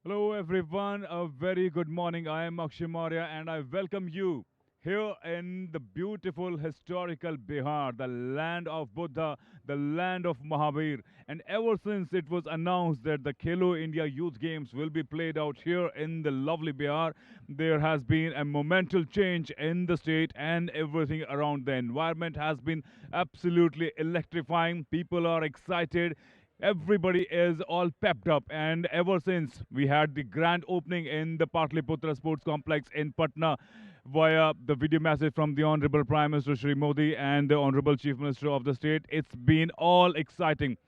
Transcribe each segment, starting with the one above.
Hello, everyone. A very good morning. I am Akshay Maurya, and I welcome you here in the beautiful historical Bihar, the land of Buddha, the land of Mahavir. And ever since it was announced that the Khelo India Youth Games will be played out here in the lovely Bihar, there has been a monumental change in the state and everything around. The environment has been absolutely electrifying. People are excited. Everybody is all pepped up, and ever since we had the grand opening in the Patliputra Sports Complex in Patna via the video message from the Honorable Prime Minister Shri Modi and the Honorable Chief Minister of the state, it's been all exciting.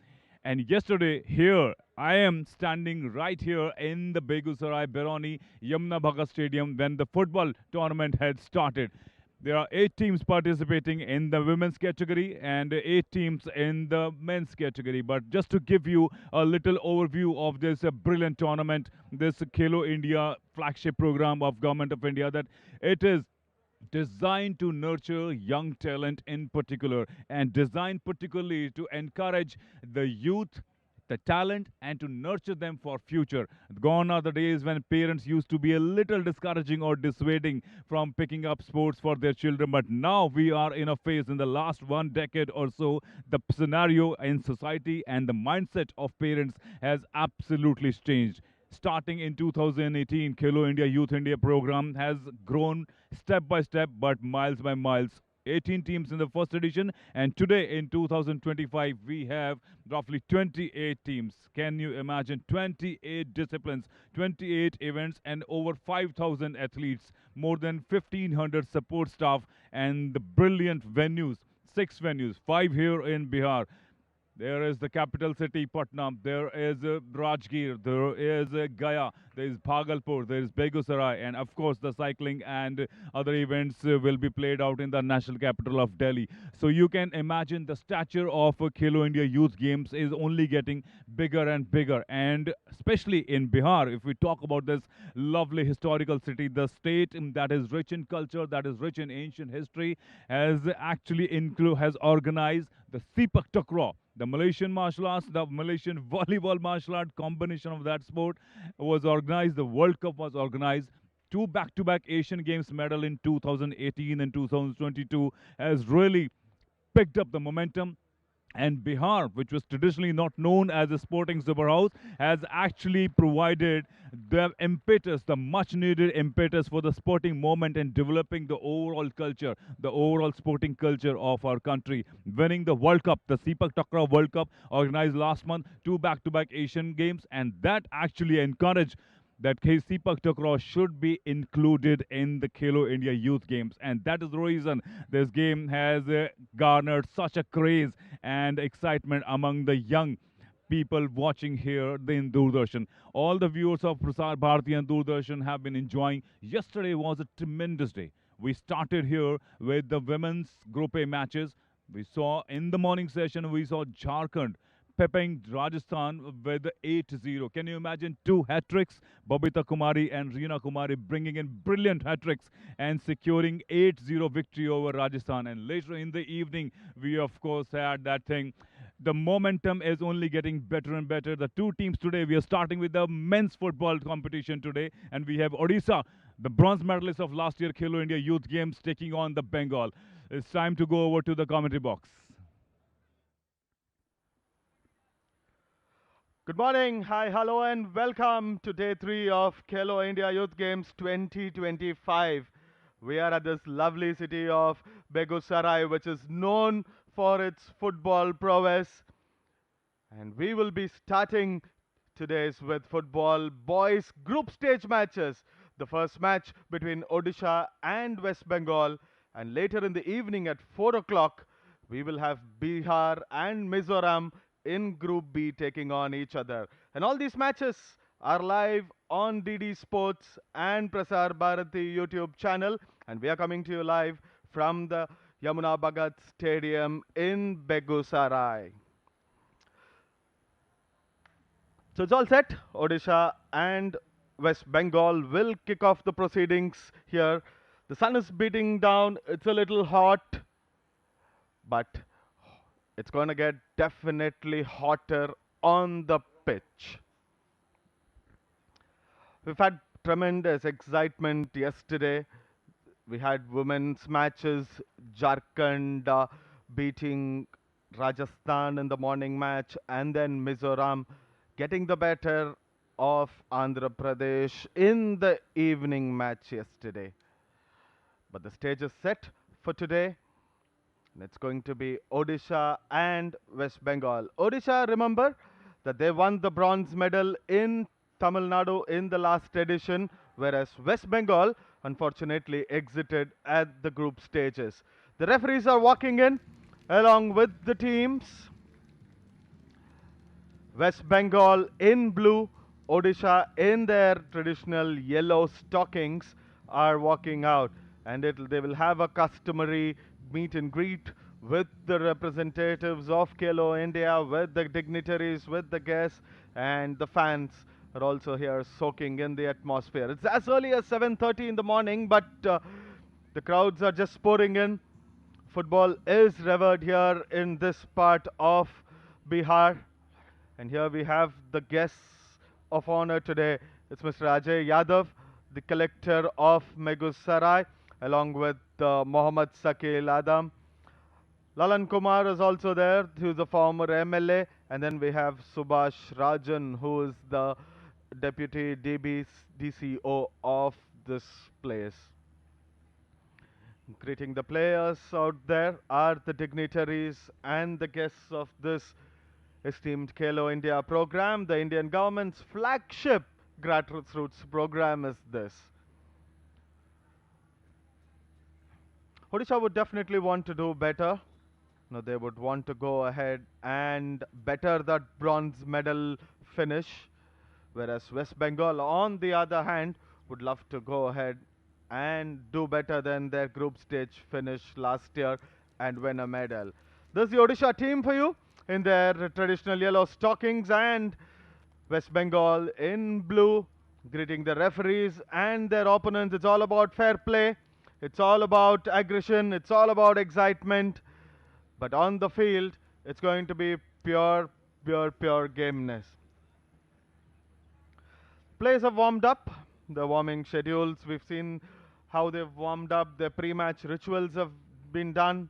And yesterday, here, I am standing right here in the Begusarai Beroni Yamuna Bhagat Stadium when the football tournament had started. There are 8 teams participating in the women's category and 8 teams in the men's category. But just to give you a little overview of this brilliant tournament, this Khelo India flagship program of Government of India, that it is designed to nurture young talent in particular and designed particularly to encourage the youth, the talent, and to nurture them for future. Gone are the days when parents used to be a little discouraging or dissuading from picking up sports for their children, but now we are in a phase in the last 1 decade or so, the scenario in society and the mindset of parents has absolutely changed. Starting in 2018, Khelo India Youth India program has grown step by step but miles by miles. 18 teams in the first edition, and today in 2025 we have roughly 28 teams. Can you imagine? 28 disciplines, 28 events, and over 5,000 athletes, more than 1,500 support staff, and the brilliant venues. 6 venues, 5 here in Bihar. There is the capital city, Patna. There is Rajgir. There is Gaya. There is Bhagalpur. There is Begusarai. And of course, the cycling and other events will be played out in the national capital of Delhi. So you can imagine the stature of Khelo India Youth Games is only getting bigger and bigger. And especially in Bihar, if we talk about this lovely historical city, the state that is rich in culture, that is rich in ancient history, has actually has organized the Sipak Takraw, the Malaysian martial arts, the Malaysian volleyball martial art combination of that sport was organized. The World Cup was organized. Two back-to-back Asian Games medal in 2018 and 2022 has really picked up the momentum. And Bihar, which was traditionally not known as a sporting superhouse, has actually provided the impetus, the much needed impetus for the sporting moment and developing the overall culture, the overall sporting culture of our country. Winning the World Cup, the Sepak Takraw World Cup, organized last month, two back to back Asian Games, and that actually encouraged that Sepak Takraw should be included in the Khelo India Youth Games. And that is the reason this game has garnered such a craze and excitement among the young people watching here in Doordarshan. All the viewers of Prasar Bharati and Doordarshan have been enjoying. Yesterday was a tremendous day. We started here with the women's Group A matches. We saw in the morning session, we saw Jharkhand pepping Rajasthan with 8-0. Can you imagine two hat tricks? Babita Kumari and Reena Kumari bringing in brilliant hat tricks and securing 8-0 victory over Rajasthan. And later in the evening, we of course had that thing. The momentum is only getting better and better. The two teams today, we are starting with the men's football competition today, and we have Odisha, the bronze medalist of last year Khelo India Youth Games, taking on the Bengal. It's time to go over to the commentary box. Good morning, hi, hello, and welcome to day 3 of Khelo India Youth Games 2025. We are at this lovely city of Begusarai, which is known for its football prowess. And we will be starting today's with football boys group stage matches. The first match between Odisha and West Bengal. And later in the evening at 4 o'clock, we will have Bihar and Mizoram in Group B taking on each other. And all these matches are live on DD Sports and Prasar Bharati YouTube channel. And we are coming to you live from the Yamuna Bhagat Stadium in Begusarai. So it's all set. Odisha and West Bengal will kick off the proceedings here. The sun is beating down. It's a little hot, but it's going to get definitely hotter on the pitch. We've had tremendous excitement yesterday. We had women's matches, Jharkhand beating Rajasthan in the morning match, and then Mizoram getting the better of Andhra Pradesh in the evening match yesterday. But the stage is set for today, and it's going to be Odisha and West Bengal. Odisha, remember that they won the bronze medal in Tamil Nadu in the last edition, whereas West Bengal unfortunately exited at the group stages. The referees are walking in along with the teams. West Bengal in blue, Odisha in their traditional yellow stockings are walking out, and they will have a customary meet and greet with the representatives of Khelo India, with the dignitaries, with the guests, and the fans are also here soaking in the atmosphere. It's as early as 7:30 in the morning, but the crowds are just pouring in. Football is revered here in this part of Bihar. And here we have the guests of honor today. It's Mr. Ajay Yadav, the collector of Megusarai, along with Mohammad Sakil Adam. Lalan Kumar is also there, who's a former MLA. And then we have Subhash Rajan, who is the deputy DCO of this place. Greeting the players out there are the dignitaries and the guests of this esteemed Khelo India program. The Indian government's flagship grassroots program is this. Odisha would definitely want to do better. No, they would want to go ahead and better that bronze medal finish, whereas West Bengal, on the other hand, would love to go ahead and do better than their group stage finish last year and win a medal. This is the Odisha team for you in their traditional yellow stockings, and West Bengal in blue, greeting the referees and their opponents. It's all about fair play, it's all about aggression, it's all about excitement. But on the field, it's going to be pure gameness. Players have warmed up. The warming schedules, we've seen how they've warmed up. Their pre-match rituals have been done.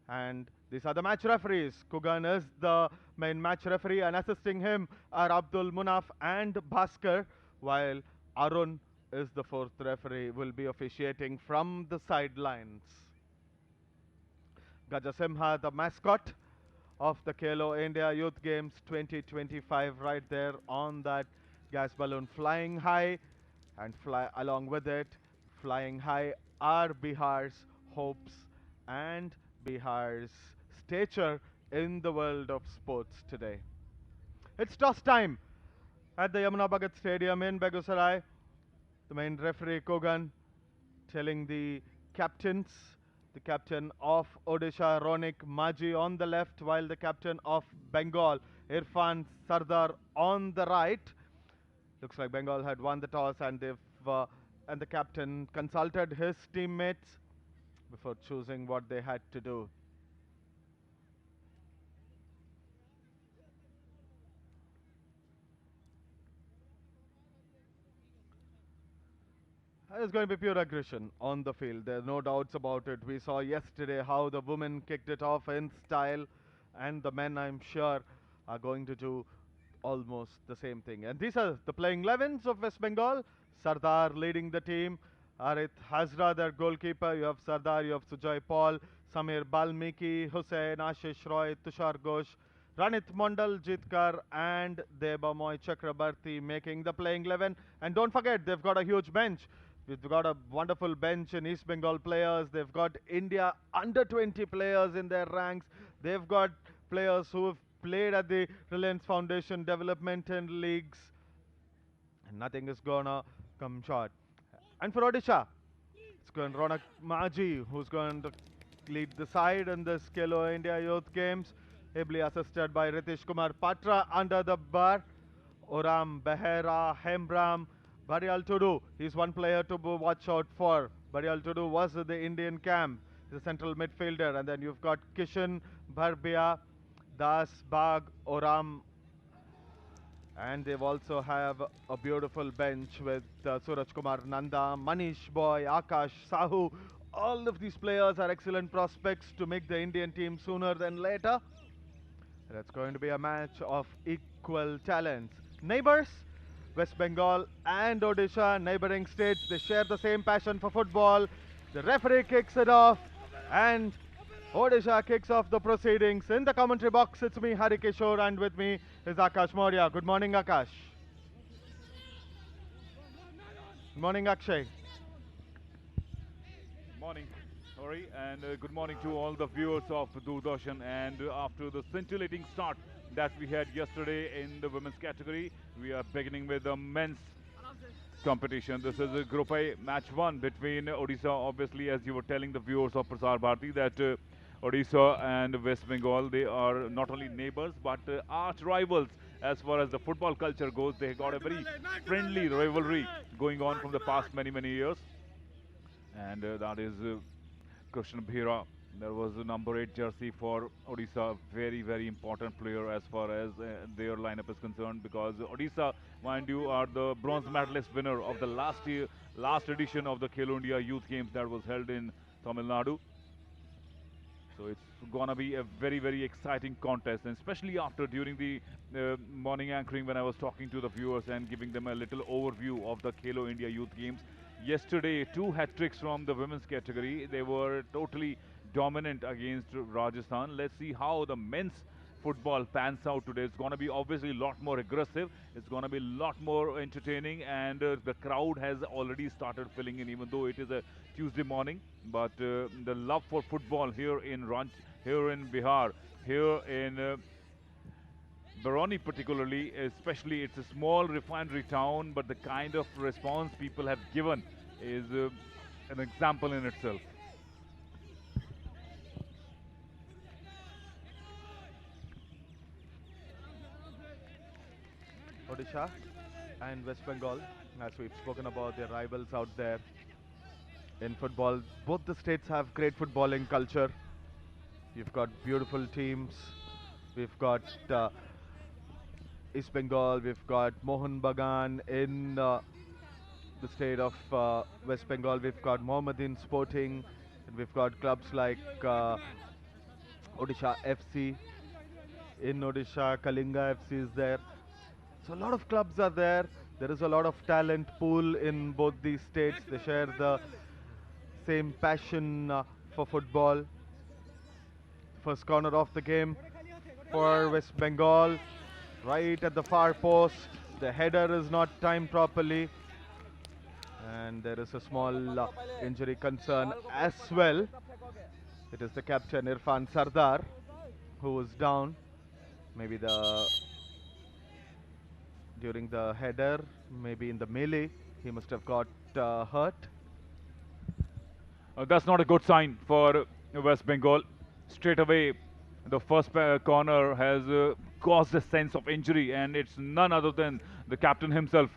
And these are the match referees. Kugan is the main match referee, and assisting him are Abdul Munaf and Bhaskar, while Arun is the fourth referee, will be officiating from the sidelines. Gajasimha, the mascot of the Khelo India Youth Games 2025, right there on that gas balloon flying high, and fly along with it, flying high are Bihar's hopes and Bihar's stature in the world of sports today. It's toss time at the Yamuna Bhagat Stadium in Begusarai. The main referee Kogan telling the captains, the captain of Odisha Ronik Maji on the left, while the captain of Bengal Irfan Sardar on the right. Looks like Bengal had won the toss, and and the captain consulted his teammates before choosing what they had to do. It's going to be pure aggression on the field. There are no doubts about it. We saw yesterday how the women kicked it off in style, and the men, I'm sure, are going to do almost the same thing. And these are the playing 11s of West Bengal. Sardar leading the team. Arith Hazra, their goalkeeper. You have Sardar, you have Sujoy Paul, Samir Balmiki, Hussain, Ashish Roy, Tushar Ghosh, Ranit Mondal, Jitkar, and Debamoy Chakrabarti making the playing 11. And don't forget, they've got a huge bench. We've got a wonderful bench in East Bengal players. They've got India under 20 players in their ranks. They've got players who have played at the Reliance Foundation developmental leagues. And nothing is gonna come short. And for Odisha, it's going Ronak Maji, who's going to lead the side in this Khelo India Youth Games, ably assisted by Ritesh Kumar Patra under the bar. Oram Behera Hembram Barial Tudu. He's one player to watch out for. Barial Tudu was at the Indian camp. He's a central midfielder. And then you've got Kishan Bharbia, Das Bag, Oram And they've also have a beautiful bench with Suraj Kumar Nanda, Manish Boy, Akash, Sahu. All of these players are excellent prospects to make the Indian team sooner than later. It's going to be a match of equal talents. Neighbors, West Bengal and Odisha, neighboring states, they share the same passion for football. The referee kicks it off, and Odisha kicks off the proceedings. In the commentary box, it's me, Hari Kishore, and with me is Akash Maurya. Good morning, Akash. Good morning, Akshay. Morning, sorry, and good morning to all the viewers of Doordarshan. And after the scintillating start that we had yesterday in the women's category, we are beginning with the men's competition. This is a Group A match one between Odisha, obviously, as you were telling the viewers of Prasar Bharati, that Odisha and West Bengal, they are not only neighbors but arch rivals as far as the football culture goes. They got a very friendly rivalry going on from the past many years, and that is Krishna Bhira. There was a number 8 jersey for Odisha, very important player as far as their lineup is concerned, because Odisha, mind you, are the bronze medalist winner of the last edition of the Khelo India Youth Games that was held in Tamil Nadu. So it's gonna be a very exciting contest, and especially after during the morning anchoring when I was talking to the viewers and giving them a little overview of the Khelo India Youth Games. Yesterday, two hat tricks from the women's category. They were totally dominant against Rajasthan. Let's see how the men's football pans out today. It's going to be obviously a lot more aggressive. It's going to be a lot more entertaining, and the crowd has already started filling in, even though it is a Tuesday morning. But the love for football here in here in Bihar, here in Baroni particularly, especially, it's a small refinery town, but the kind of response people have given is an example in itself. Odisha and West Bengal, as we've spoken about their rivals out there in football. Both the states have great footballing culture. You've got beautiful teams. We've got East Bengal, we've got Mohan Bagan in the state of West Bengal. We've got Mohammedan Sporting, and we've got clubs like Odisha FC. In Odisha, Kalinga FC is there. So a lot of clubs are there. There is a lot of talent pool in both these states. They share the same passion for football. First corner of the game for West Bengal, right at the far post. The header is not timed properly, and there is a small injury concern as well. It is the captain Irfan Sardar who was down. Maybe during the header, maybe in the melee, he must have got hurt. That's not a good sign for West Bengal. Straight away, the first corner has caused a sense of injury, and it's none other than the captain himself.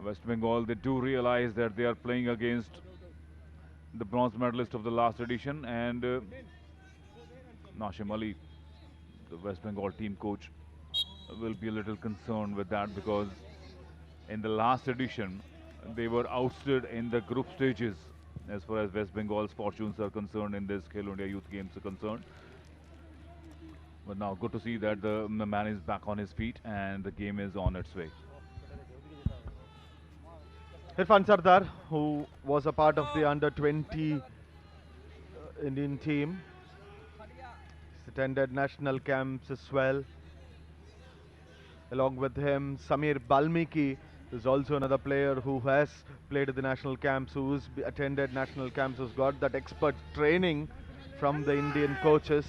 West Bengal, they do realize that they are playing against the bronze medalist of the last edition, and Nashim Ali, the West Bengal team coach, will be a little concerned with that, because in the last edition they were ousted in the group stages as far as West Bengal's fortunes are concerned in this Khelo India Youth Games are concerned. But now good to see that the man is back on his feet and the game is on its way. Irfan Sardar, who was a part of the under 20 Indian team, he's attended national camps as well. Along with him, Samir Balmiki is also another player who has played at the national camps, who's attended national camps, who's got that expert training from the Indian coaches.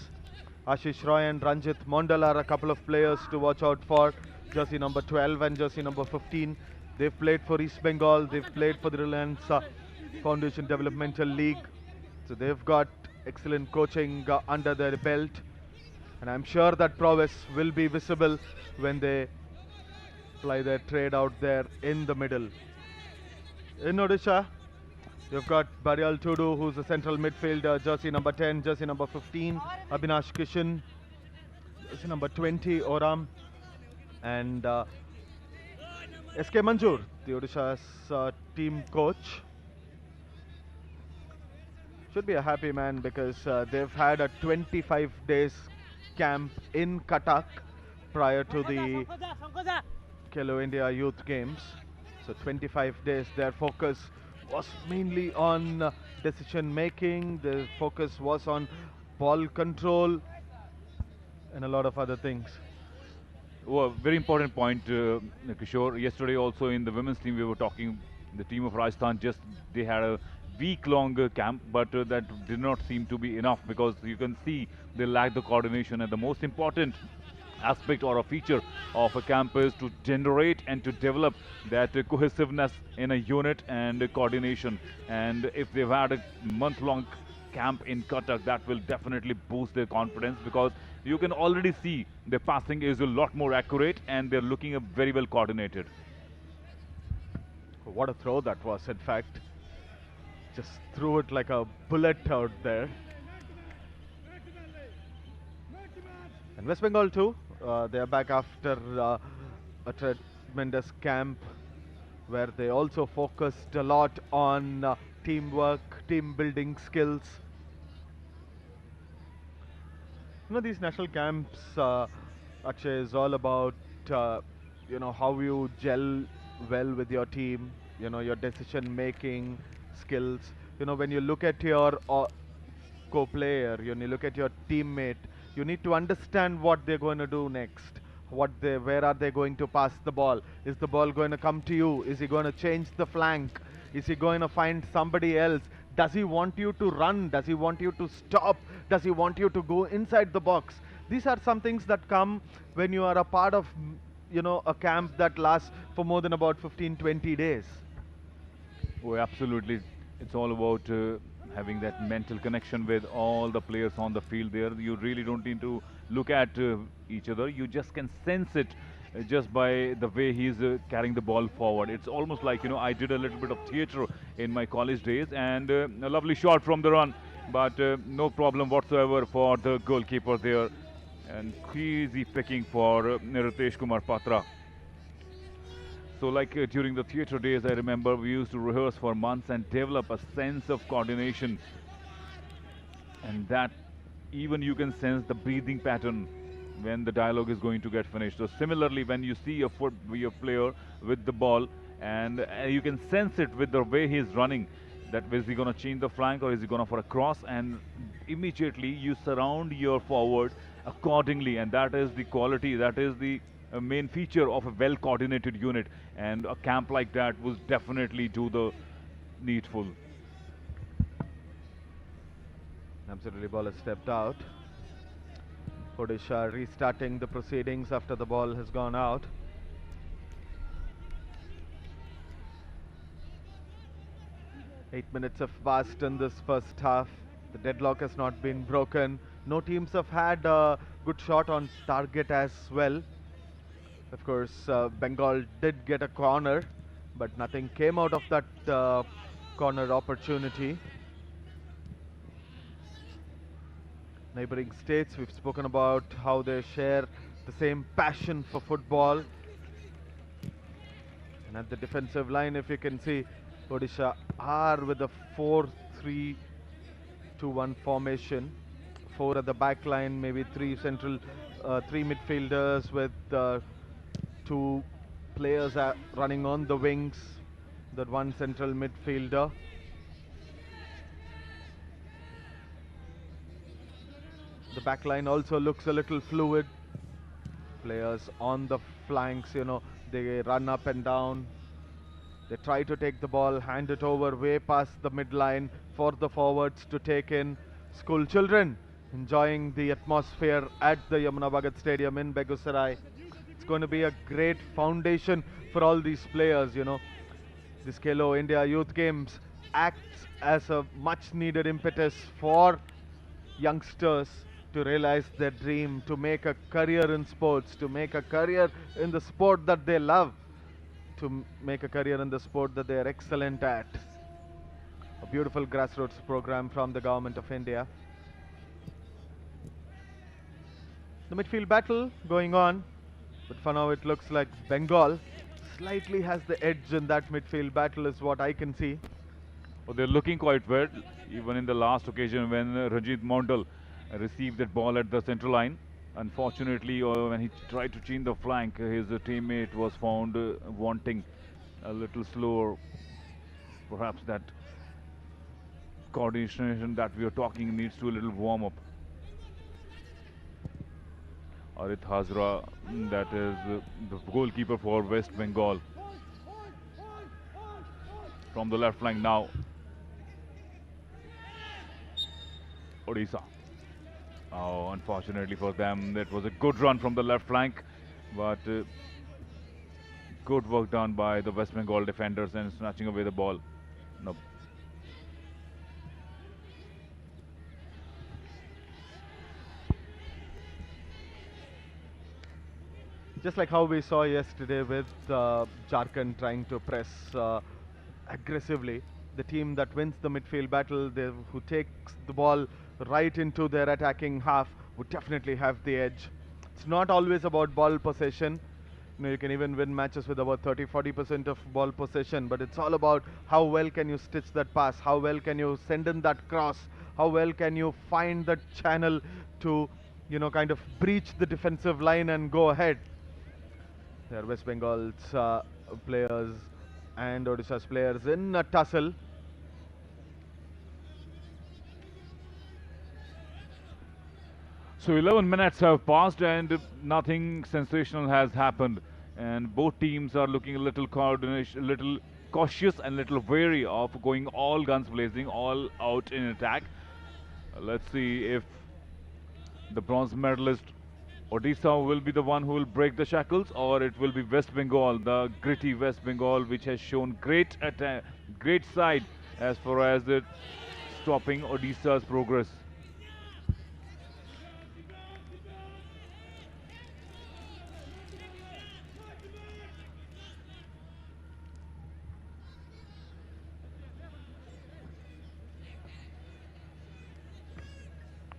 Ashish Roy and Ranjit Mondal are a couple of players to watch out for. Jersey number 12 and jersey number 15. They've played for East Bengal, they've played for the Relentless Foundation Developmental League. So they've got excellent coaching under their belt. And I'm sure that prowess will be visible when they ply their trade out there in the middle. In Odisha, you've got Barial Tudu, who's a central midfielder, jersey number 10, jersey number 15, Abhinash Kishan. It's number 20, Oram, and SK Manjur, the Odisha's team coach. Should be a happy man because they've had a 25 days camp in Cuttack prior to the Khelo India Youth Games. So 25 days, their focus was mainly on decision making, their focus was on ball control and a lot of other things. Well, very important point, Kishore. Yesterday, also in the women's team, we were talking. The team of Rajasthan they had a week-long camp, but that did not seem to be enough because you can see they lack the coordination. And the most important aspect or a feature of a camp is to generate and to develop that cohesiveness in a unit and coordination. And if they've had a month-long camp in Cuttack, that will definitely boost their confidence because you can already see their passing is a lot more accurate and they're looking very well coordinated. What a throw that was, in fact. Just threw it like a bullet out there. And West Bengal too, they are back after a tremendous camp where they also focused a lot on teamwork, team building skills. These national camps, Akshay, is all about, uh, how you gel well with your team, your decision making skills. When you look at your co-player, when you look at your teammate, you need to understand what they're going to do next. Where are they going to pass the ball? Is the ball going to come to you? Is he going to change the flank? Is he going to find somebody else? Does he want you to run? Does he want you to stop? Does he want you to go inside the box? These are some things that come when you are a part of, a camp that lasts for more than about 15-20 days. Oh, absolutely. It's all about having that mental connection with all the players on the field there. You really don't need to look at each other. You just can sense it just by the way he's carrying the ball forward. It's almost like, I did a little bit of theatre in my college days and a lovely shot from the run, but no problem whatsoever for the goalkeeper there. And easy picking for Ritesh Kumar Patra. So like during the theatre days, I remember we used to rehearse for months and develop a sense of coordination. And that even you can sense the breathing pattern when the dialogue is going to get finished. So similarly, when you see your player with the ball and you can sense it with the way he's running, that is he going to change the flank or is he going for a cross, and immediately you surround your forward accordingly, and that is the quality, that is the main feature of a well coordinated unit, and a camp like that will definitely do the needful. Absolutely, ball has stepped out. Odisha restarting the proceedings after the ball has gone out. Eight minutes have passed in this first half. The deadlock has not been broken. No teams have had a good shot on target as well. Of course, Bengal did get a corner, but nothing came out of that corner opportunity. Neighboring states, we've spoken about how they share the same passion for football. And at the defensive line, if you can see, Odisha are with a 4-3-2-1 formation. Four at the back line, maybe three midfielders with two players running on the wings, that one central midfielder. The back line also looks a little fluid. Players on the flanks, they run up and down. They try to take the ball, hand it over way past the midline for the forwards to take in. School children enjoying the atmosphere at the Yamuna Bhagat Stadium in Begusarai. It's going to be a great foundation for all these players, This Khelo India Youth Games acts as a much needed impetus for youngsters to realize their dream, to make a career in sports, to make a career in the sport that they love, to make a career in the sport that they are excellent at. A beautiful grassroots program from the Government of India. The midfield battle going on, but for now it looks like Bengal slightly has the edge in that midfield battle, is what I can see. Oh, they're looking quite well, even in the last occasion when Rajit Mondal received that ball at the central line. Unfortunately, when he tried to change the flank, his teammate was found wanting a little slower. Perhaps that coordination that we are talking needs to a little warm up. Arith Hazra, that is the goalkeeper for West Bengal. From the left flank now, Odisha. Oh, unfortunately for them, that was a good run from the left flank, but good work done by the West Bengal defenders and snatching away the ball. No. Just like how we saw yesterday with Jharkhand trying to press aggressively. The team that wins the midfield battle, who takes the ball right into their attacking half, would definitely have the edge. It's not always about ball possession. You can even win matches with about 30-40% of ball possession, but it's all about how well can you stitch that pass, how well can you send in that cross, how well can you find that channel to, kind of breach the defensive line and go ahead. There are West Bengal's players and Odisha's players in a tussle. So 11 minutes have passed and nothing sensational has happened. And both teams are looking a little little cautious and little wary of going all guns blazing, all out in attack. Let's see if the bronze medalist Odisha will be the one who will break the shackles, or it will be West Bengal, the gritty West Bengal, which has shown great side as far as stopping Odisha's progress.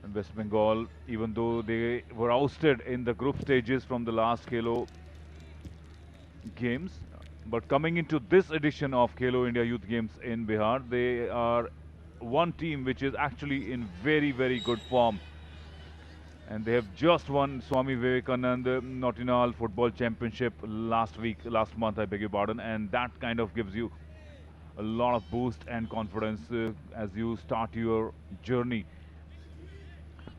And West Bengal, even though they were ousted in the group stages from the last Khelo Games, but coming into this edition of Khelo India Youth Games in Bihar, they are one team which is actually in very good form. And they have just won Swami Vivekananda Nottingham Football Championship last month, I beg your pardon, and that kind of gives you a lot of boost and confidence as you start your journey.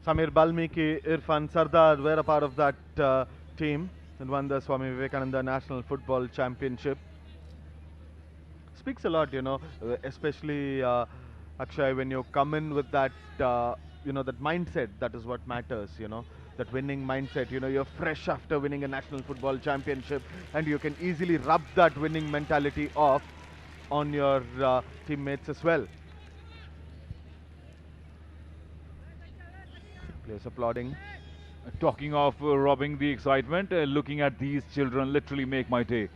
Samir Balmiki, Irfan Sardar were a part of that team and won the Swami Vivekananda National Football Championship. Speaks a lot, especially Akshay, when you come in with that, that mindset, that is what matters, that winning mindset. You're fresh after winning a National Football Championship and you can easily rub that winning mentality off on your teammates as well. Players applauding. Talking of robbing the excitement, looking at these children literally make my day.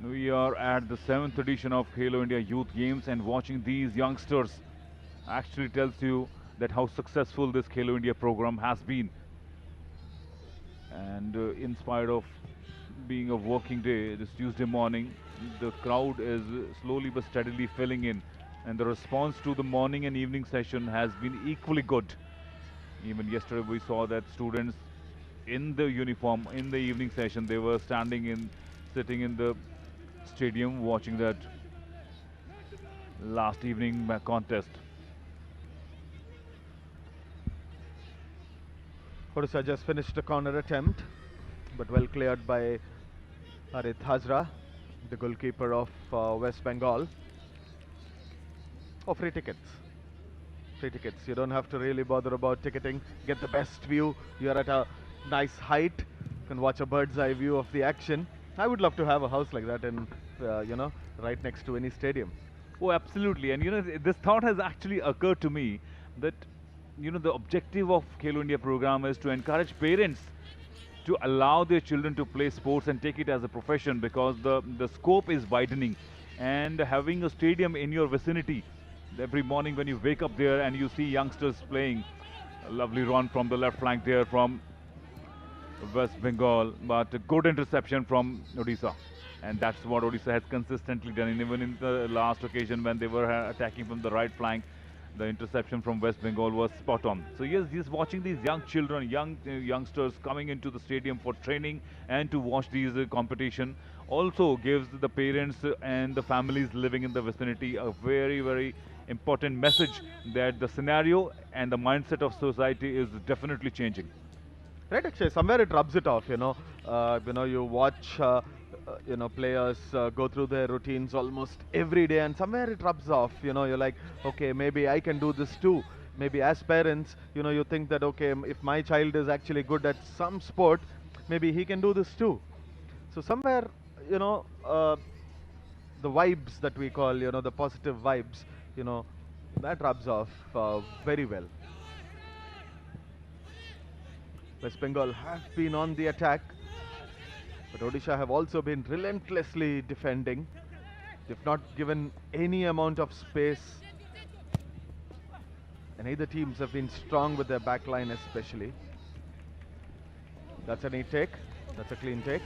We are at the 7th edition of Khelo India Youth Games, and watching these youngsters actually tells you that how successful this Khelo India program has been. And in spite of being a working day, this Tuesday morning, the crowd is slowly but steadily filling in, and the response to the morning and evening session has been equally good. Even yesterday we saw that students in the uniform in the evening session, they were sitting in the stadium watching that last evening contest. Odisha just finished a corner attempt, but well cleared by Arith Hazra, the goalkeeper of West Bengal. Oh, free tickets. Free tickets. You don't have to really bother about ticketing. Get the best view. You're at a nice height. You can watch a bird's eye view of the action. I would love to have a house like that in, right next to any stadium. Oh, absolutely. And this thought has actually occurred to me that, the objective of Khelo India program is to encourage parents to allow their children to play sports and take it as a profession, because the scope is widening. And having a stadium in your vicinity, every morning when you wake up there and you see youngsters playing, a lovely run from the left flank there from West Bengal, but a good interception from Odisha. And that's what Odisha has consistently done. And even in the last occasion when they were attacking from the right flank, the interception from West Bengal was spot on. So yes, just watching these young children, youngsters coming into the stadium for training and to watch these competition also gives the parents and the families living in the vicinity a very important message that the scenario and the mindset of society is definitely changing. Right, Akshay. Somewhere it rubs it off. You watch, players go through their routines almost every day, and somewhere it rubs off. You're like, okay, maybe I can do this too. Maybe as parents, you think that okay, if my child is actually good at some sport, maybe he can do this too. So somewhere, you know, uh, the vibes that we call, the positive vibes, you know, that rubs off very well. West Bengal have been on the attack, but Odisha have also been relentlessly defending. They've not given any amount of space, and either teams have been strong with their backline especially. That's a neat take. That's a clean take.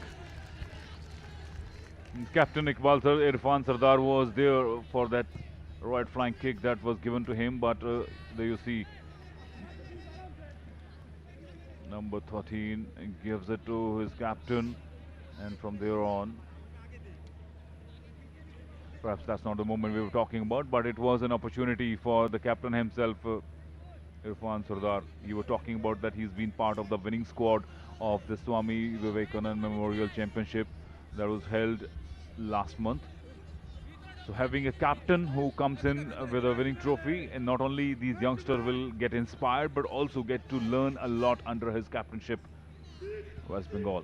Captain Iqbal Sir, Irfan Sardar was there for that right flank kick that was given to him, but there you see number 13 gives it to his captain, and from there on, perhaps that's not the moment we were talking about, but it was an opportunity for the captain himself, Irfan Sardar. You were talking about that he's been part of the winning squad of the Swami Vivekanand Memorial Championship that was held last month. So having a captain who comes in with a winning trophy, and not only these youngsters will get inspired, but also get to learn a lot under his captainship. West Bengal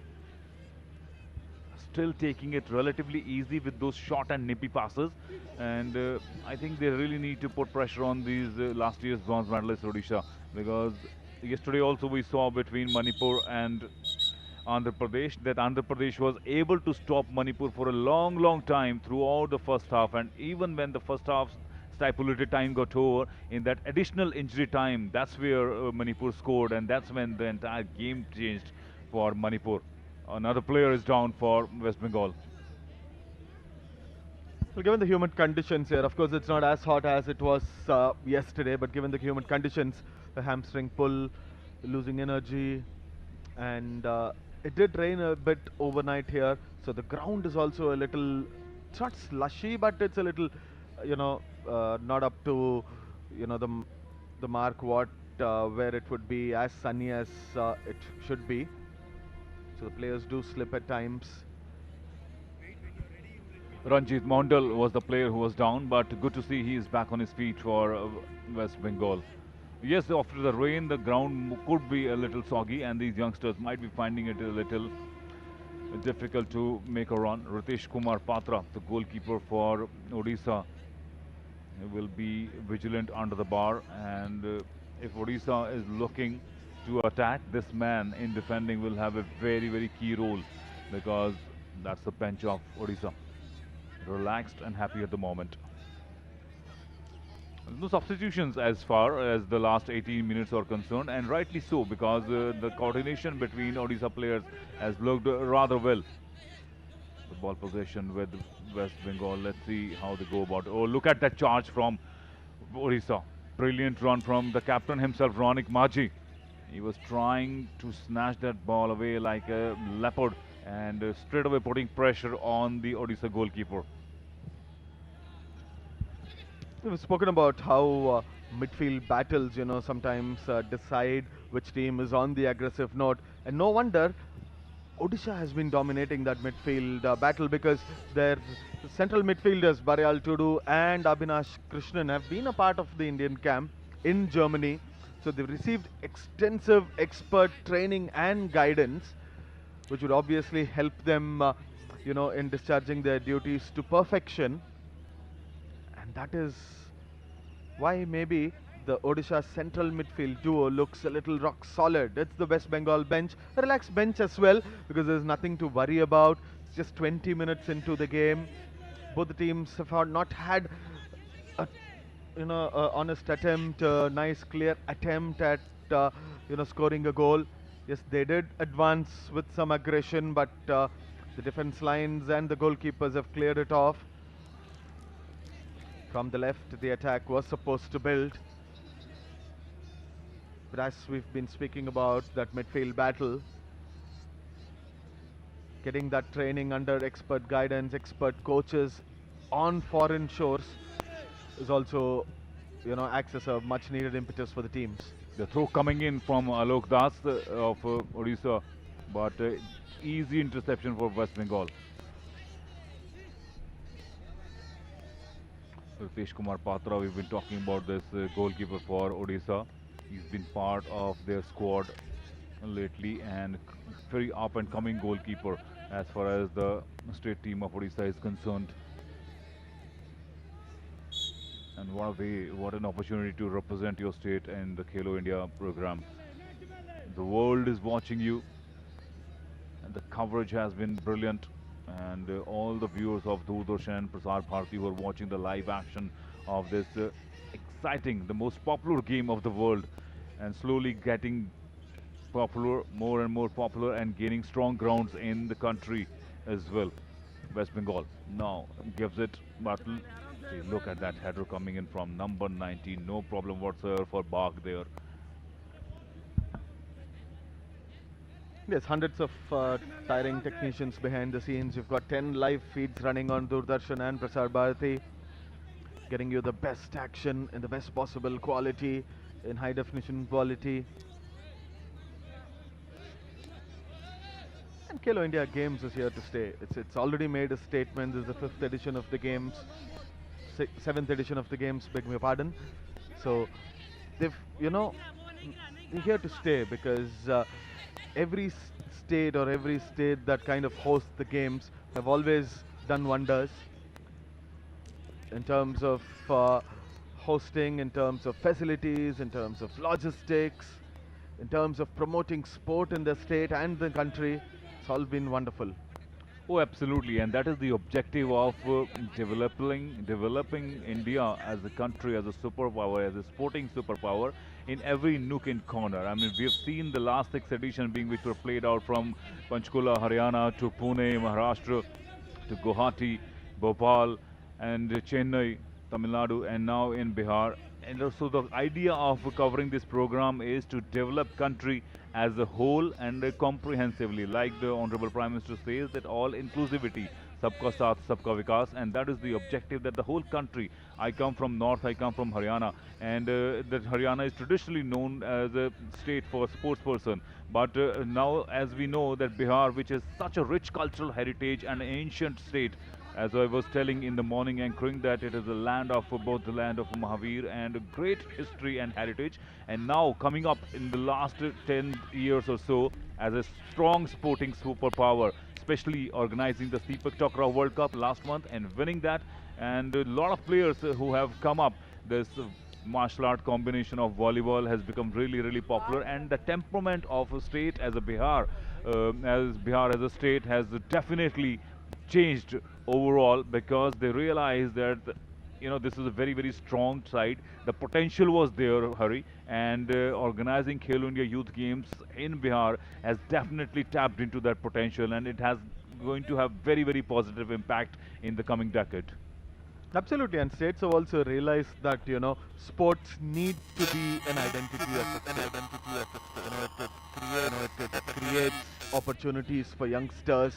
still taking it relatively easy with those short and nippy passes, and I think they really need to put pressure on these last year's bronze medalists Odisha, because yesterday also we saw between Manipur and Andhra Pradesh that Andhra Pradesh was able to stop Manipur for a long time throughout the first half, and even when the first half stipulated time got over, in that additional injury time, that's where Manipur scored, and that's when the entire game changed for Manipur. Another player is down for West Bengal. Well, given the humid conditions here, of course, it's not as hot as it was yesterday, but given the humid conditions, the hamstring pull, losing energy, and it did rain a bit overnight here, so the ground is also a little, it's not slushy, but it's a little, not up to, the mark what where it would be as sunny as it should be. So the players do slip at times. Ranjit Mondal was the player who was down, but good to see he is back on his feet for West Bengal. Yes, after the rain, the ground could be a little soggy, and these youngsters might be finding it a little difficult to make a run. Ritesh Kumar Patra, the goalkeeper for Odisha, will be vigilant under the bar, and if Odisha is looking to attack, this man in defending will have a very key role, because that's the bench of Odisha. Relaxed and happy at the moment. No substitutions as far as the last 18 minutes are concerned, and rightly so, because the coordination between Odisha players has looked rather well. The ball possession with West Bengal. Let's see how they go about it. Oh, look at that charge from Odisha. Brilliant run from the captain himself, Ronik Maji. He was trying to snatch that ball away like a leopard, and straight away putting pressure on the Odisha goalkeeper. We've spoken about how midfield battles, sometimes decide which team is on the aggressive note, and no wonder Odisha has been dominating that midfield battle, because their central midfielders Baryal Tudu and Abhinash Krishnan have been a part of the Indian camp in Germany. So they've received extensive expert training and guidance, which would obviously help them, in discharging their duties to perfection. And that is why maybe the Odisha central midfield duo looks a little rock solid. It's the West Bengal bench, a relaxed bench as well, because there's nothing to worry about. It's just 20 minutes into the game. Both the teams have not had a, honest attempt, a nice clear attempt at, scoring a goal. Yes, they did advance with some aggression, but the defense lines and the goalkeepers have cleared it off. From the left, the attack was supposed to build. But as we've been speaking about that midfield battle, getting that training under expert guidance, expert coaches on foreign shores is also, acts as a much needed impetus for the teams. The throw coming in from Alok Das of Odisha, but easy interception for West Bengal. Ritesh Kumar Patra, we've been talking about this goalkeeper for Odisha. He's been part of their squad lately and very up and coming goalkeeper as far as the state team of Odisha is concerned. And what an opportunity to represent your state in the Khelo India program. The world is watching you, and the coverage has been brilliant. And all the viewers of Doordarshan and Prasar Bharati who are watching the live action of this exciting, the most popular game of the world, and slowly getting popular, more and more popular, and gaining strong grounds in the country as well. West Bengal now gives it battle. See, look at that header coming in from number 19. No problem whatsoever for Bach there. Yes, hundreds of tiring technicians behind the scenes. You've got 10 live feeds running on Doordarshan and Prasar Bharati, getting you the best action in the best possible quality, in high definition quality. And Khelo India Games is here to stay. It's already made a statement. This is the fifth edition of the games, seventh edition of the games. Beg my pardon. So they've they're here to stay because every state or every state that kind of hosts the games have always done wonders in terms of hosting, in terms of facilities, in terms of logistics, in terms of promoting sport in the state and the country. It's all been wonderful. Oh, absolutely, and that is the objective of developing India as a country, as a superpower, as a sporting superpower in every nook and corner. I mean, we've seen the last six editions being which were played out from Panchkula, Haryana to Pune, Maharashtra to Guwahati, Bhopal, and Chennai, Tamil Nadu, and now in Bihar. And also the idea of covering this program is to develop country as a whole and comprehensively, like the Honorable Prime Minister says, that all inclusivity, sabka saath, sabka vikas, and that is the objective that the whole country. I come from North, I come from Haryana, and that Haryana is traditionally known as a state for sports person. But now, as we know, that Bihar, which is such a rich cultural heritage and ancient state, as I was telling in the morning anchoring, that it is a land of both the land of Mahavir and a great history and heritage. And now coming up in the last 10 years or so as a strong sporting superpower, especially organizing the Deepak Chokra World Cup last month and winning that. And a lot of players who have come up. This martial art combination of volleyball has become really, really popular. And the temperament of a state as a Bihar as a state has definitely changed overall because they realized that this is a very, very strong side. The potential was there, Hari, and organizing Khelo India Youth Games in Bihar has definitely tapped into that potential, and it has going to have very, very positive impact in the coming decade. Absolutely, and states have also realized that sports need to be an identity as a state. It creates opportunities for youngsters.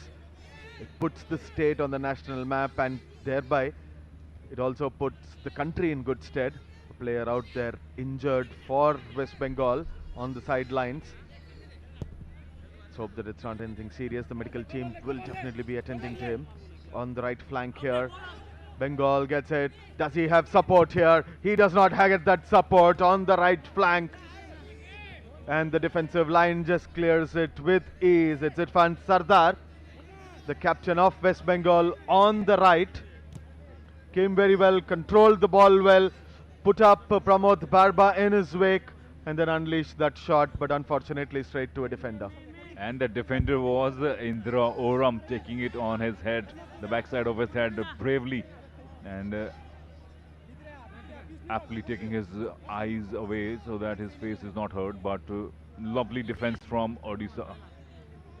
It puts the state on the national map, and thereby it also puts the country in good stead. A player out there injured for West Bengal on the sidelines. Let's hope that it's not anything serious. The medical team will definitely be attending to him on the right flank here. Bengal gets it. Does he have support here? He does not get that support on the right flank. And the defensive line just clears it with ease. It's Irfan Sardar, the captain of West Bengal, on the right. Came very well, controlled the ball well, put up Pramod Barba in his wake, and then unleashed that shot, but unfortunately straight to a defender. And the defender was Indra Oram, taking it on his head, the backside of his head, bravely, and aptly taking his eyes away so that his face is not hurt. But Lovely defense from Odisha.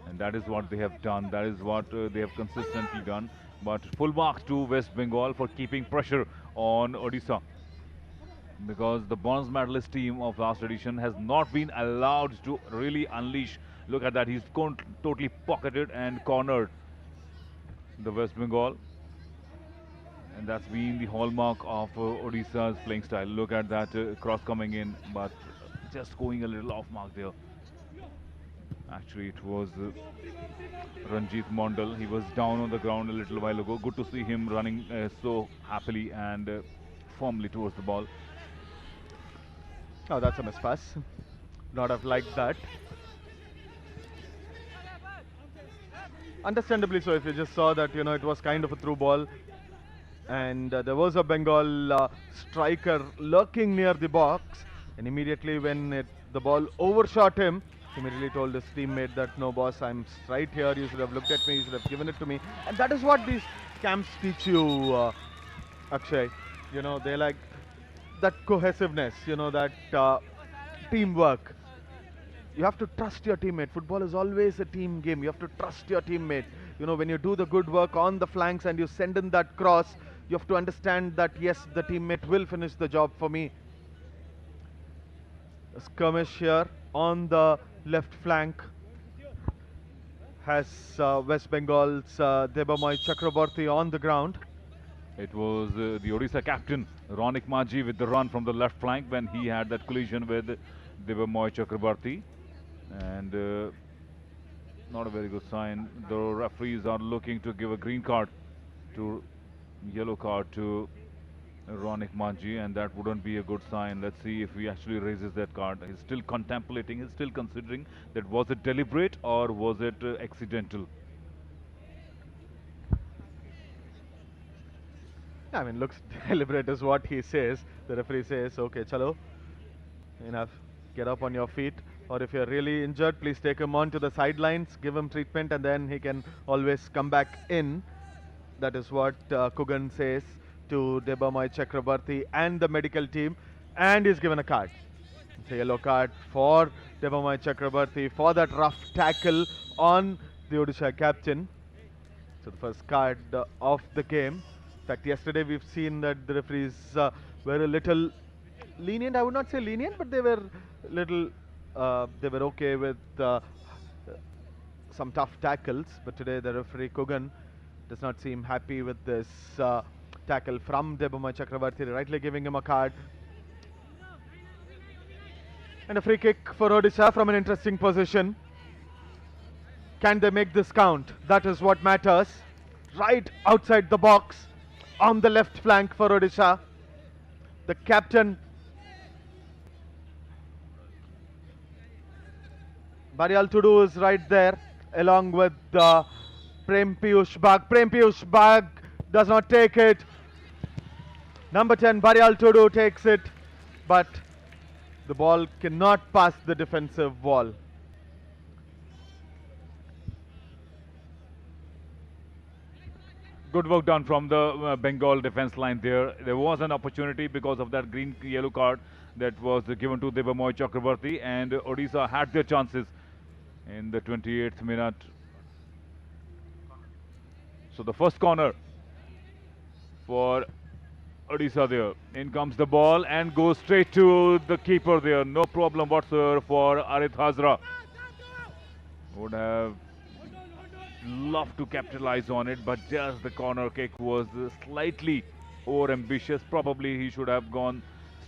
And that is what they have done. That is what they have consistently done. But full marks to West Bengal for keeping pressure on Odisha, because the bronze medalist team of last edition has not been allowed to really unleash. Look at that, he's totally pocketed and cornered the West Bengal, and that's been the hallmark of Odisha's playing style. Look at that cross coming in, but just going a little off mark there. Actually, it was Ranjit Mondal. He was down on the ground a little while ago. Good to see him running so happily and firmly towards the ball. Oh, that's a mispass. Not have liked that. Understandably so, if you just saw that, it was kind of a through ball. And there was a Bengal striker lurking near the box. And immediately when the ball overshot him, he immediately told his teammate that, no boss, I'm right here, you should have looked at me, you should have given it to me. And that is what these camps teach you, Akshay. They like that cohesiveness, that teamwork. You have to trust your teammate. Football is always a team game. You have to trust your teammate. When you do the good work on the flanks and you send in that cross, you have to understand that yes, the teammate will finish the job for me. A skirmish here on the left flank has West Bengal's Debamoy Chakraborty on the ground. It was the Odisha captain Ronik Maji with the run from the left flank when he had that collision with Debamoy Chakraborty, and not a very good sign. The referees are looking to give a green card to yellow card to Ronik Manji, and that wouldn't be a good sign. Let's see if he actually raises that card. He's still contemplating, he's still considering that was it deliberate or was it accidental. I mean, looks deliberate is what he says. The referee says, okay, chalo, enough, get up on your feet. Or if you're really injured, please take him on to the sidelines, give him treatment, and then he can always come back in. That is what Kugan says to Debamoy Chakrabarti and the medical team. And he's given a card. It's a yellow card for Debamoy Chakrabarti for that rough tackle on the Odisha captain. So the first card of the game. In fact, yesterday we've seen that the referees were a little lenient. I would not say lenient, but they were little. They were okay with some tough tackles. But today the referee Kugan does not seem happy with this tackle from Debamoy Chakrabarti, rightly giving him a card. And a free kick for Odisha from an interesting position. Can they make this count? That is what matters. Right outside the box on the left flank for Odisha. The captain Barial Tudu is right there along with Prem Piyush Bag. Prem Piyush Bag does not take it. Number 10 Barial Tudu takes it, but the ball cannot pass the defensive wall. Good work done from the Bengal defense line there. There was an opportunity because of that green yellow card that was given to Debamoy Chakrabarti, and Odisha had their chances in the 28th minute. So the first corner for Odisha there. In comes the ball and goes straight to the keeper there. No problem whatsoever for Arith Hazra. Would have loved to capitalize on it, but just the corner kick was slightly over ambitious. Probably he should have gone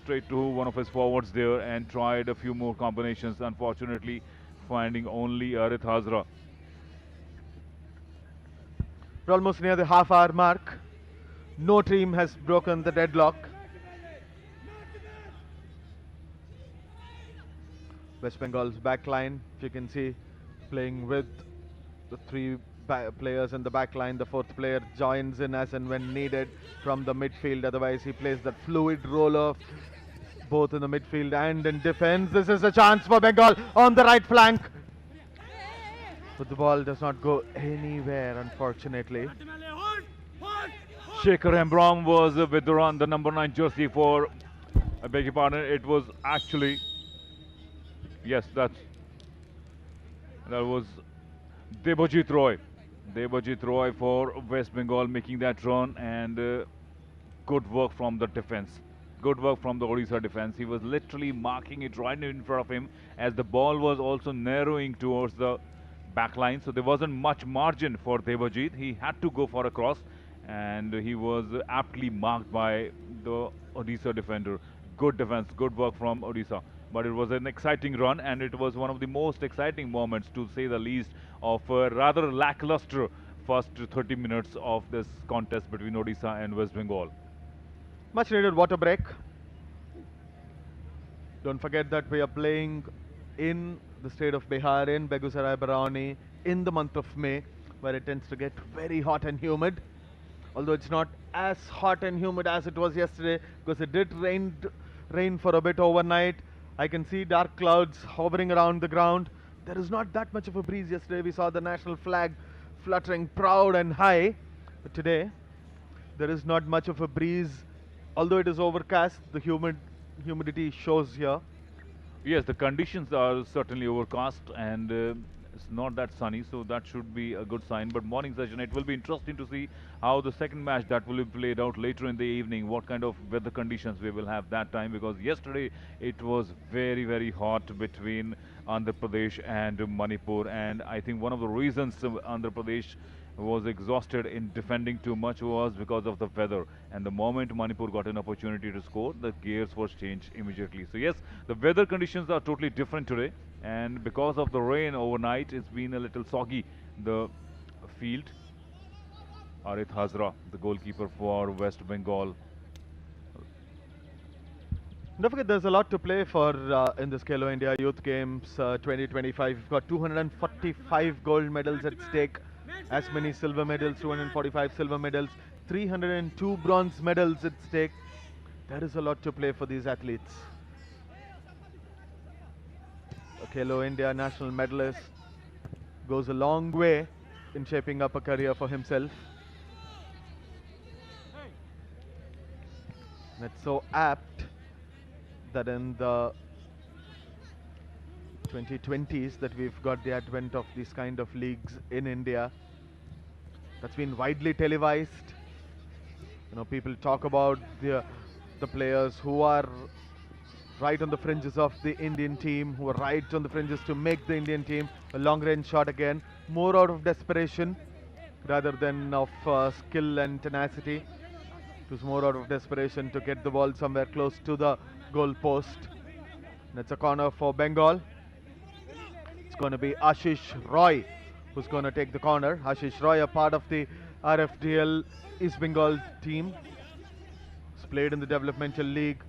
straight to one of his forwards there and tried a few more combinations. Unfortunately, finding only Arith Hazra. We're almost near the half-hour mark. No team has broken the deadlock. West Bengal's back line, if you can see, playing with the three players in the back line. The fourth player joins in as and when needed from the midfield. Otherwise, he plays that fluid role of both in the midfield and in defense. This is a chance for Bengal on the right flank. But the ball does not go anywhere, unfortunately. Shekhar Hembrom was with the run, the number 9 jersey for, I beg your pardon, it was actually, yes, that's That was Debojit Roy. Debojit Roy for West Bengal making that run, and good work from the defense. Good work from the Odisha defense. He was literally marking it right in front of him as the ball was also narrowing towards the back line. So there wasn't much margin for Debajit. He had to go for a cross, and he was aptly marked by the Odisha defender. Good defense, good work from Odisha. But it was an exciting run, and it was one of the most exciting moments, to say the least, of a rather lackluster first 30 minutes of this contest between Odisha and West Bengal. Much needed water break. Don't forget that we are playing in the state of Bihar, in Begusarai Barauni, in the month of May, where it tends to get very hot and humid. Although it's not as hot and humid as it was yesterday, because it did rain for a bit overnight. I can see dark clouds hovering around the ground. There is not that much of a breeze yesterday. We saw the national flag fluttering proud and high. But today, there is not much of a breeze. Although it is overcast, the humidity shows here. Yes, the conditions are certainly overcast, and it's not that sunny, so that should be a good sign. But morning session, it will be interesting to see how the second match that will be played out later in the evening, what kind of weather conditions we will have that time, because yesterday it was very, very hot between Andhra Pradesh and Manipur, and I think one of the reasons Andhra Pradesh was exhausted in defending too much was because of the weather. And the moment Manipur got an opportunity to score, the gears was changed immediately. So yes, the weather conditions are totally different today. And because of the rain overnight, it's been a little soggy, the field. Arith Hazra, the goalkeeper for West Bengal. Don't forget, there's a lot to play for in this Khelo India Youth Games 2025. We've got 245 gold medals at stake, as many silver medals, 245 silver medals, 302 bronze medals at stake. There is a lot to play for these athletes. A Khelo India national medalist goes a long way in shaping up a career for himself. That's so apt that in the 2020s that we've got the advent of these kind of leagues in India. That's been widely televised. You know, people talk about the players who are right on the fringes of the Indian team, who are right on the fringes to make the Indian team. A long range shot again, more out of desperation rather than of skill and tenacity. It was more out of desperation to get the ball somewhere close to the goal post. That's a corner for Bengal. It's going to be Ashish Roy who's going to take the corner. Ashish Roy, a part of the RFDL East Bengal team. He's played in the developmental league.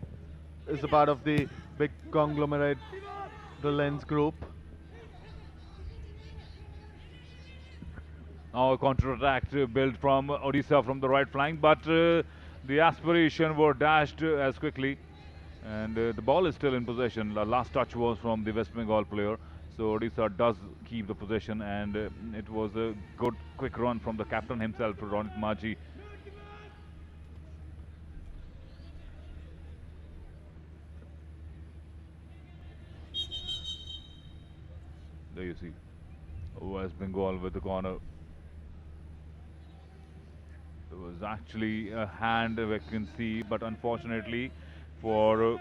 Is a part of the big conglomerate Relentless group. Now a counter-attack built from Odisha from the right flank, but the aspiration were dashed as quickly, and the ball is still in possession. The last touch was from the West Bengal player, so Odisha does keep the possession, and it was a good quick run from the captain himself, Ronit Maji. There you see West Bengal with the corner. There was actually a hand vacancy, but unfortunately for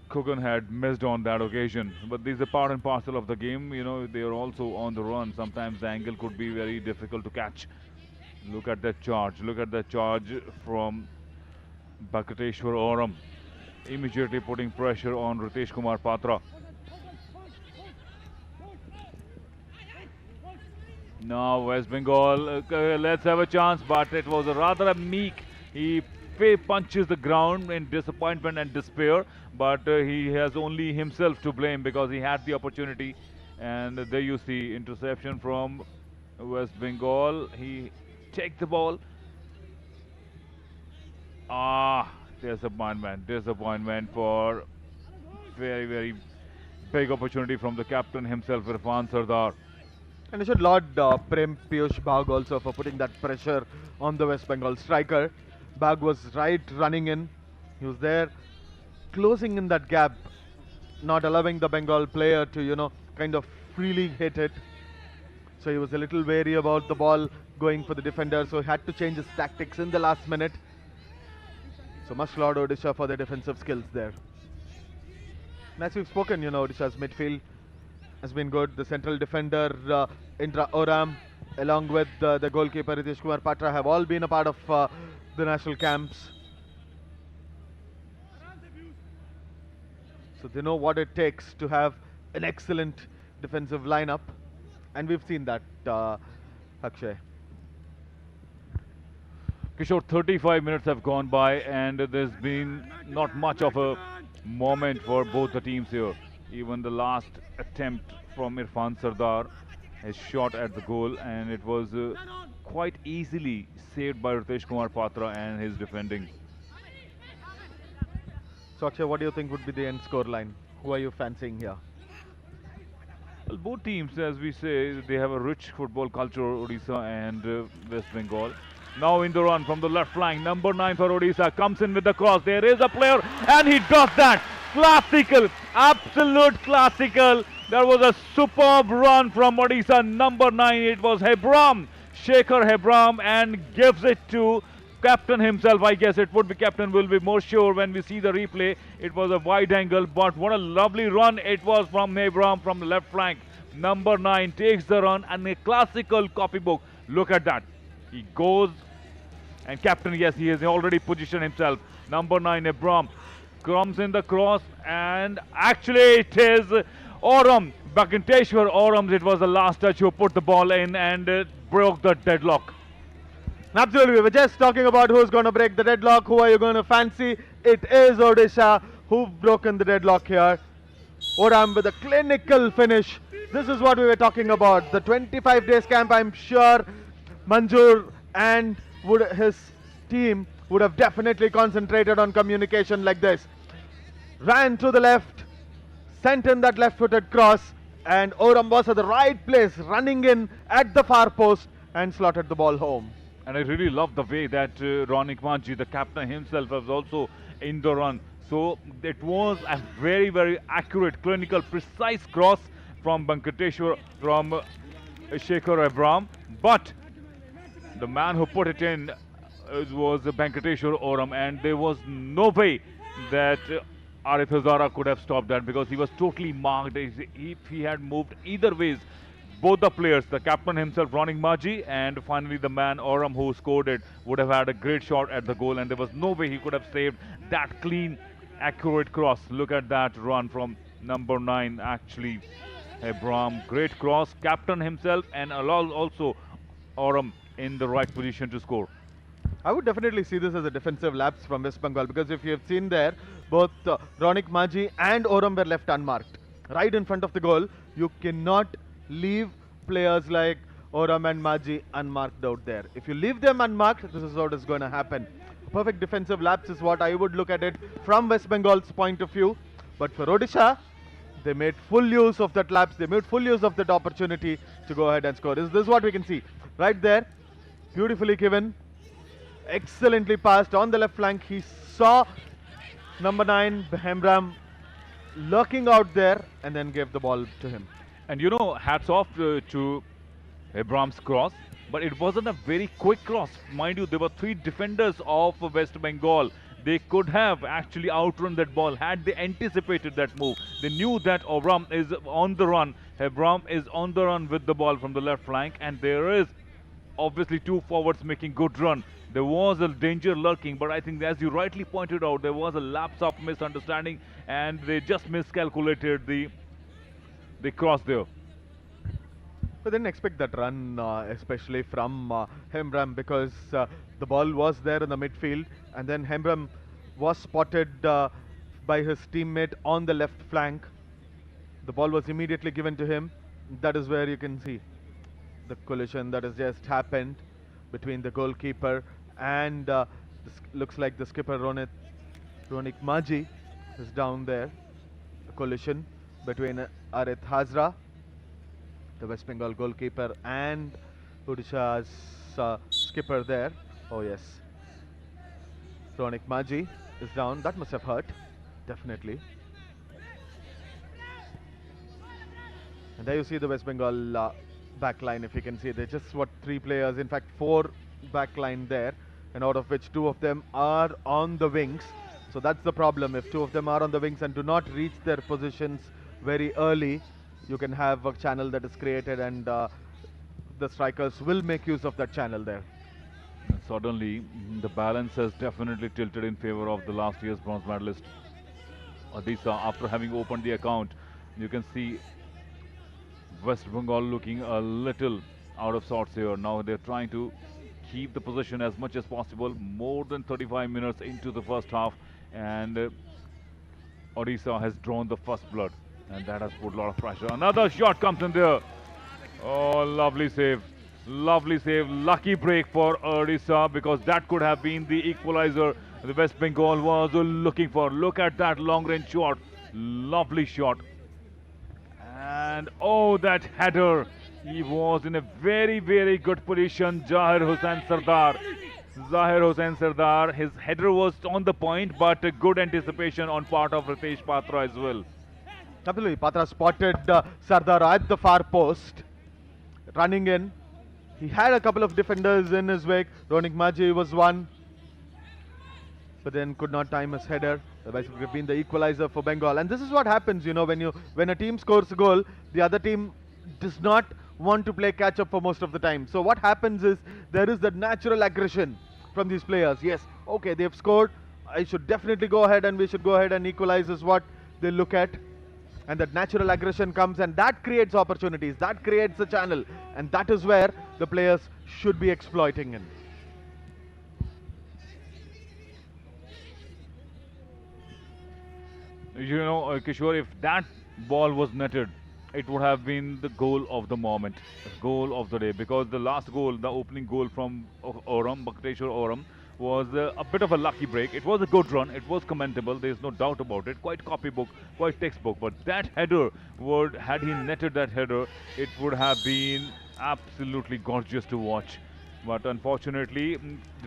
Kugan had missed on that occasion. But these are part and parcel of the game. You know, they are also on the run. Sometimes the angle could be very difficult to catch. Look at that charge. Look at that charge from Bakateshwar Oram. Immediately putting pressure on Ritesh Kumar Patra. Now West Bengal, let's have a chance, but it was a rather a meek. He punches the ground in disappointment and despair, but he has only himself to blame because he had the opportunity. And there you see interception from West Bengal. He takes the ball. Disappointment for very, very big opportunity from the captain himself, Irfan Sardar. And I should laud Prem Piyush Bagh also for putting that pressure on the West Bengal striker. Bagh was right running in. He was there closing in that gap, not allowing the Bengal player to, kind of freely hit it. So he was a little wary about the ball going for the defender, so he had to change his tactics in the last minute. So much laud Odisha for their defensive skills there. And as we've spoken, Odisha's midfield has been good. The central defender, Indra Oram, along with the goalkeeper Ritesh Kumar Patra, have all been a part of the national camps. So they know what it takes to have an excellent defensive lineup. And we've seen that, Akshay. Kishore, 35 minutes have gone by and there's been not much of a moment for both the teams here. Even the last attempt from Irfan Sardar has shot at the goal and it was quite easily saved by Ritesh Kumar Patra and his defending. So Akshay, what do you think would be the end score line? Who are you fancying here? Well, both teams, as we say, they have a rich football culture, Odisha and West Bengal. Now in the run from the left flank, number 9 for Odisha comes in with the cross. There is a player and he does that. Classical, absolute classical. There was a superb run from Odisha, number 9. It was Hebram, Shekhar Hebram, and gives it to captain himself. I guess it would be captain, will be more sure when we see the replay. It was a wide angle, but what a lovely run it was from Hebram from the left flank. Number 9 takes the run and a classical copybook. Look at that. He goes and captain, yes, he has already positioned himself. Number 9, Hebram, comes in the cross and actually it is Oram, Bakanteshwar Orams. It was the last touch who put the ball in and broke the deadlock. Absolutely, we were just talking about who's going to break the deadlock, who are you going to fancy. It is Odisha who've broken the deadlock here. Oram with a clinical finish. This is what we were talking about. The 25 days camp, I'm sure Manjur and his team would have definitely concentrated on communication like this. Ran to the left, sent in that left-footed cross, and Oram was at the right place, running in at the far post and slotted the ball home. And I really love the way that Ronik Manji, the captain himself, was also in the run. So it was a very, very accurate, clinical, precise cross from Bankateshwar, from Shekhar Hebram. But the man who put it in was Bankateshwar Oram, and there was no way that Arif Hazara could have stopped that because he was totally marked. If he had moved either ways, both the players, the captain himself, Ronik Maji, and finally the man Oram who scored it, would have had a great shot at the goal, and there was no way he could have saved that clean, accurate cross. Look at that run from number 9, actually. Hebram, great cross, captain himself, and also Oram in the right position to score. I would definitely see this as a defensive lapse from West Bengal because if you have seen there, both Ronik Maji and Oram were left unmarked. Right in front of the goal, you cannot leave players like Oram and Maji unmarked out there. If you leave them unmarked, this is what is going to happen. A perfect defensive lapse is what I would look at it from West Bengal's point of view. But for Odisha, they made full use of that lapse. They made full use of that opportunity to go ahead and score. This is what we can see. Right there, beautifully given, excellently passed on the left flank. He saw number 9, Behemram, lurking out there and then gave the ball to him. And hats off to Hebram's cross, but it wasn't a very quick cross. Mind you, there were 3 defenders of West Bengal. They could have actually outrun that ball had they anticipated that move. They knew that Oram is on the run. Hebram is on the run with the ball from the left flank, and there is obviously 2 forwards making good run. There was a danger lurking, but I think as you rightly pointed out, there was a lapse of misunderstanding and they just miscalculated the cross there. But didn't expect that run, especially from Hembram, because the ball was there in the midfield, and then Hembram was spotted by his teammate on the left flank. The ball was immediately given to him. That is where you can see the collision that has just happened between the goalkeeper and looks like the skipper Ronik Maji is down there. A collision between Arith Hazra, the West Bengal goalkeeper, and Odisha's skipper there. Oh yes, Ronik Maji is down. That must have hurt, definitely. And there you see the West Bengal back line. If you can see, they're just what, three players, in fact four back line there, and out of which two of them are on the wings. So that's the problem. If two of them are on the wings and do not reach their positions very early, you can have a channel that is created, and the strikers will make use of that channel there. And suddenly, the balance has definitely tilted in favor of the last year's bronze medalist, Odisha. After having opened the account, you can see West Bengal looking a little out of sorts here. Now they're trying to keep the position as much as possible. More than 35 minutes into the first half, and Odisha has drawn the first blood, and that has put a lot of pressure. Another shot comes in there. Oh, lovely save. Lovely save. Lucky break for Odisha, because that could have been the equalizer the West Bengal was looking for. Look at that long range shot. Lovely shot. And oh, that header. He was in a very, very good position. Zahir Hussain Sardar. Zahir Hussain Sardar. His header was on the point, but a good anticipation on part of Ritesh Patra as well. Absolutely, Patra spotted Sardar at the far post, running in. He had a couple of defenders in his wake. Ronik Maji was one, but then could not time his header. Otherwise, it would have been the equalizer for Bengal. And this is what happens, you know, when a team scores a goal, the other team does not want to play catch up for most of the time. So what happens is there is that natural aggression from these players. Yes, okay, they've scored. I should definitely go ahead, and we should go ahead and equalize is what they look at. And that natural aggression comes, and that creates opportunities, that creates a channel, and that is where the players should be exploiting in. You know, Kishore, if that ball was netted, it would have been the goal of the moment, goal of the day, because the last goal, the opening goal from Oram, Bhakteshwar Oram, was a bit of a lucky break. It was a good run, it was commendable, there's no doubt about it, quite copybook, quite textbook, but that header would, had he netted that header, it would have been absolutely gorgeous to watch. But unfortunately,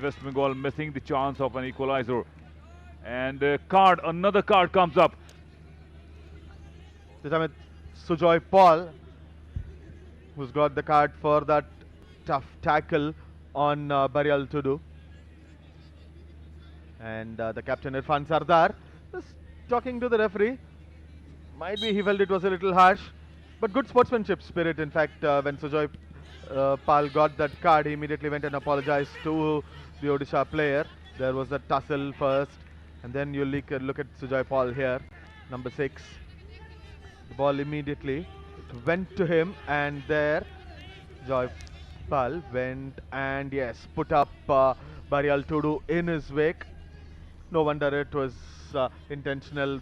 West Bengal missing the chance of an equalizer. And another card comes up. This time it's Sujoy Paul, who's got the card for that tough tackle on Barial Tudu. And the captain Irfan Sardar is talking to the referee. Might be he felt it was a little harsh, but good sportsmanship spirit. In fact, when Sujoy Pal got that card, he immediately went and apologized to the Odisha player. There was a tussle first, and then you look at Sujoy Paul here, number 6. The ball immediately went to him, and there Joy Pal went and yes, put up Barial Tudu in his wake. No wonder it was intentional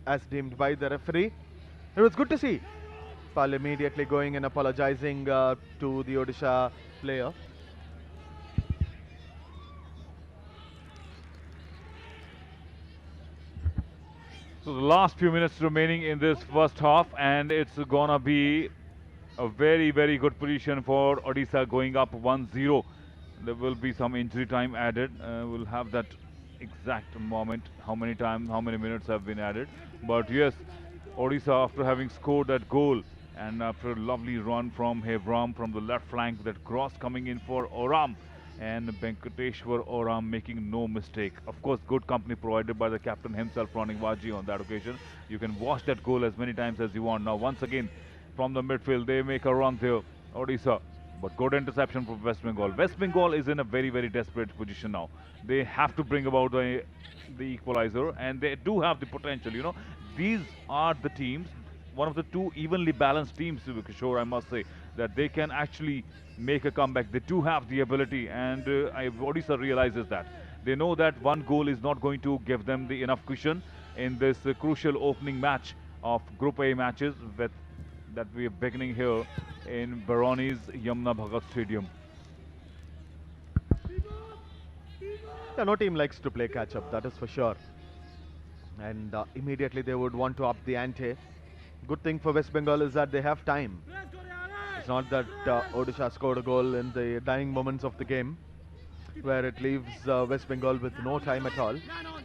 as deemed by the referee. It was good to see Pal immediately going and apologizing to the Odisha player. So the last few minutes remaining in this first half, and it's gonna be a very, very good position for Odisha, going up 1-0. There will be some injury time added. We'll have that exact moment, how many minutes have been added. But yes, Odisha, after having scored that goal, and after a lovely run from Hebram from the left flank, that cross coming in for Oram, and Venkateshwar Oram making no mistake. Of course, good company provided by the captain himself, Ronik Waji, on that occasion. You can watch that goal as many times as you want. Now, once again, from the midfield, they make a run there, Odisha. But good interception from West Bengal. West Bengal is in a very, very desperate position now. They have to bring about the equalizer, and they do have the potential. You know, these are the teams, one of the two evenly balanced teams, Kishore, I must say, that they can actually make a comeback. They do have the ability, and Odisha realizes that. They know that one goal is not going to give them the enough cushion in this crucial opening match of Group A matches that we are beginning here in Baroni's Yamuna Bhagat Stadium. Yeah, no team likes to play catch up, that is for sure. And immediately they would want to up the ante. Good thing for West Bengal is that they have time. It's not that Odisha scored a goal in the dying moments of the game, where it leaves West Bengal with no time at all.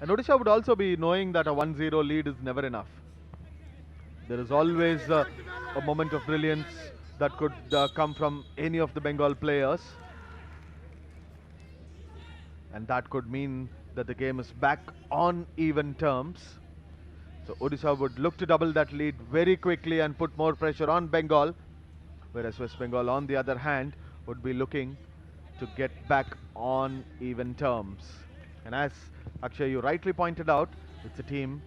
And Odisha would also be knowing that a 1-0 lead is never enough. There is always a moment of brilliance that could come from any of the Bengal players, and that could mean that the game is back on even terms. So Odisha would look to double that lead very quickly and put more pressure on Bengal, whereas West Bengal, on the other hand, would be looking to get back on even terms. And as Akshay, you rightly pointed out, it's a team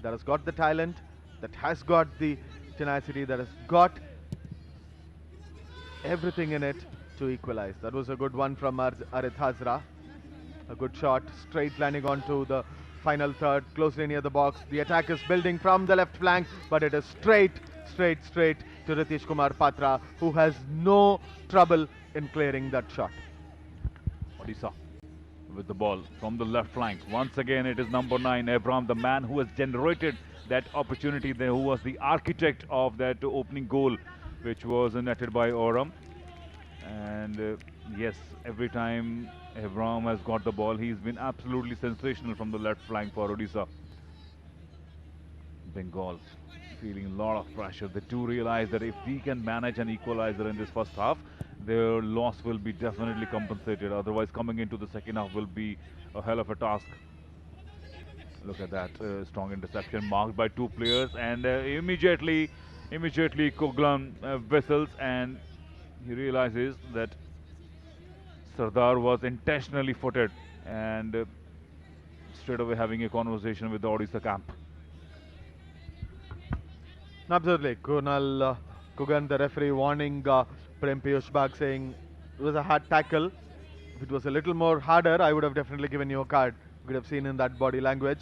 that has got the talent, that has got the tenacity, that has got everything in it to equalize. That was a good one from Arith Hazra. A good shot, straight landing onto the final third, closely near the box. The attack is building from the left flank, but it is straight to Ritesh Kumar Patra, who has no trouble in clearing that shot. Odisha with the ball from the left flank. Once again, it is number 9, Abraham, the man who has generated that opportunity, who was the architect of that opening goal, which was netted by Oram. And yes, every time Abraham has got the ball, he's been absolutely sensational from the left flank for Odisha. Bengal feeling a lot of pressure. They do realize that if we can manage an equalizer in this first half, their loss will be definitely compensated. Otherwise, coming into the second half will be a hell of a task. Look at that strong interception marked by 2 players, and immediately Koglan whistles, and he realizes that Sardar was intentionally footed, and straight away having a conversation with the Odisha camp. Absolutely. Kugan, the referee, warning Prem Piyush Bag, saying it was a hard tackle. If it was a little more harder, I would have definitely given you a card. You could have seen in that body language.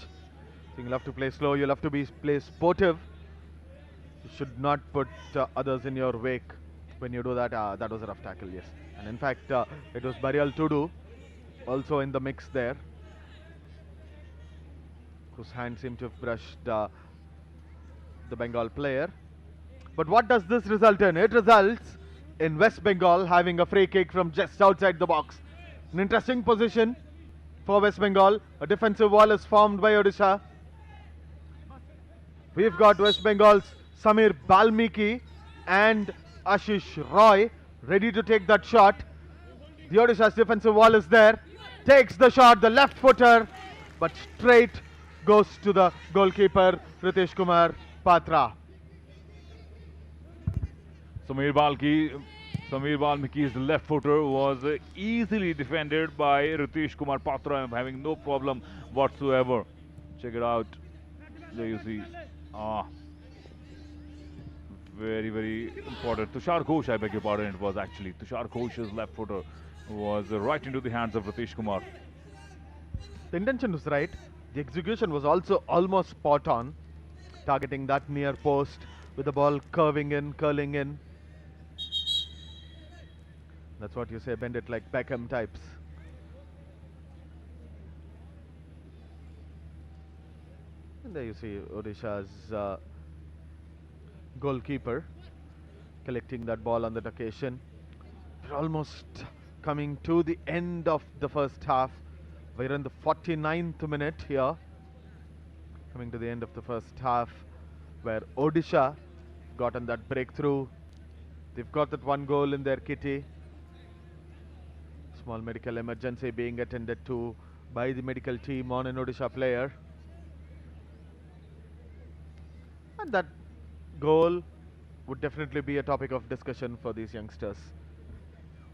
So you'll have to play slow, you'll have to play sportive. You should not put others in your wake when you do that. That was a rough tackle, yes. And in fact, it was Barial Tudu also in the mix there, whose hand seemed to have brushed the Bengal player. But what does this result in? It results in West Bengal having a free kick from just outside the box. An interesting position for West Bengal. A defensive wall is formed by Odisha. We've got West Bengal's Samir Balmiki and Ashish Roy ready to take that shot. The Odisha's defensive wall is there. Takes the shot, the left footer, but straight goes to the goalkeeper, Ritesh Kumar Patra. Samir Balmiki's left footer was easily defended by Ritesh Kumar Patra, having no problem whatsoever. Check it out. There you see. Ah, very important. Tushar Ghosh, I beg your pardon, it was actually. Tushar Ghosh's left footer was right into the hands of Ritesh Kumar. The intention was right. The execution was also almost spot on, targeting that near post with the ball curling in. That's what you say, bend it like Beckham types. And there you see Odisha's goalkeeper collecting that ball on that occasion. We're almost coming to the end of the first half. We're in the 49th minute here. Coming to the end of the first half, where Odisha gotten that breakthrough. They've got that one goal in their kitty. Small medical emergency being attended to by the medical team on an Odisha player. And that goal would definitely be a topic of discussion for these youngsters.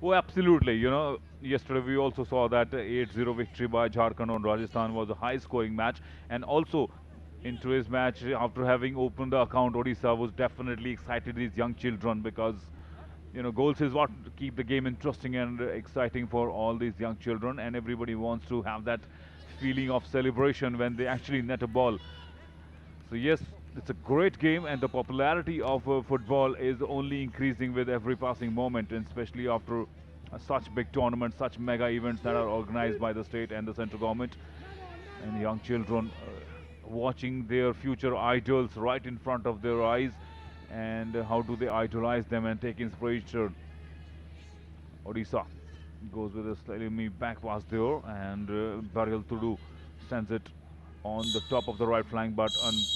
Oh, absolutely. You know, yesterday we also saw that 8-0 victory by Jharkhand on Rajasthan was a high-scoring match. And also, in today's match, after having opened the account, Odisha was definitely excited, these young children, because, you know, goals is what keep the game interesting and exciting for all these young children. And everybody wants to have that feeling of celebration when they actually net a ball. So yes, it's a great game, and the popularity of football is only increasing with every passing moment, and especially after such big tournaments, such mega events that are organized by the state and the central government. And young children watching their future idols right in front of their eyes, and how do they idolize them and take inspiration. Odisha goes with a slightly back pass there, and Barial Tudu sends it on the top of the right flank, but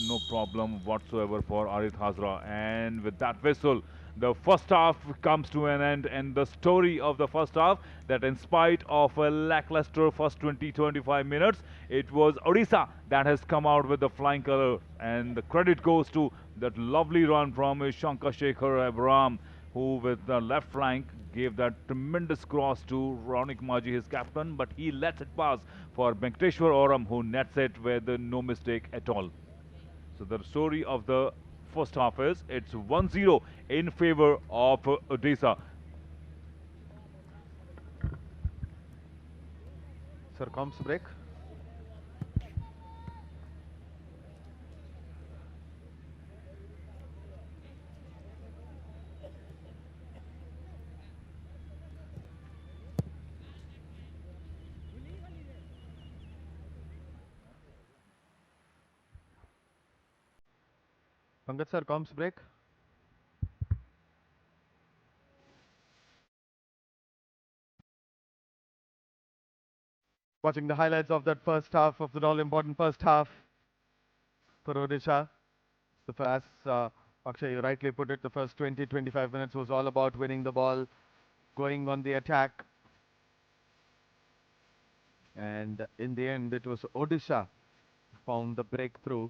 no problem whatsoever for Arith Hazra. And with that whistle, the first half comes to an end, and the story of the first half, that in spite of a lackluster first 20-25 minutes, it was Odisha that has come out with the flying color, and the credit goes to that lovely run from Shankar Shekhar Abram, who with the left flank gave that tremendous cross to Ronik Maji, his captain, but he lets it pass for Venkateshwar Oram, who nets it with no mistake at all. So the story of the first half is it's 1-0 in favor of Odisha. Sir, comms break. Pankaj sir, comms break. Watching the highlights of that first half of the all-important first half for Odisha. The first, Akshay, you rightly put it, the first 20-25 minutes was all about winning the ball, going on the attack, and in the end, it was Odisha who found the breakthrough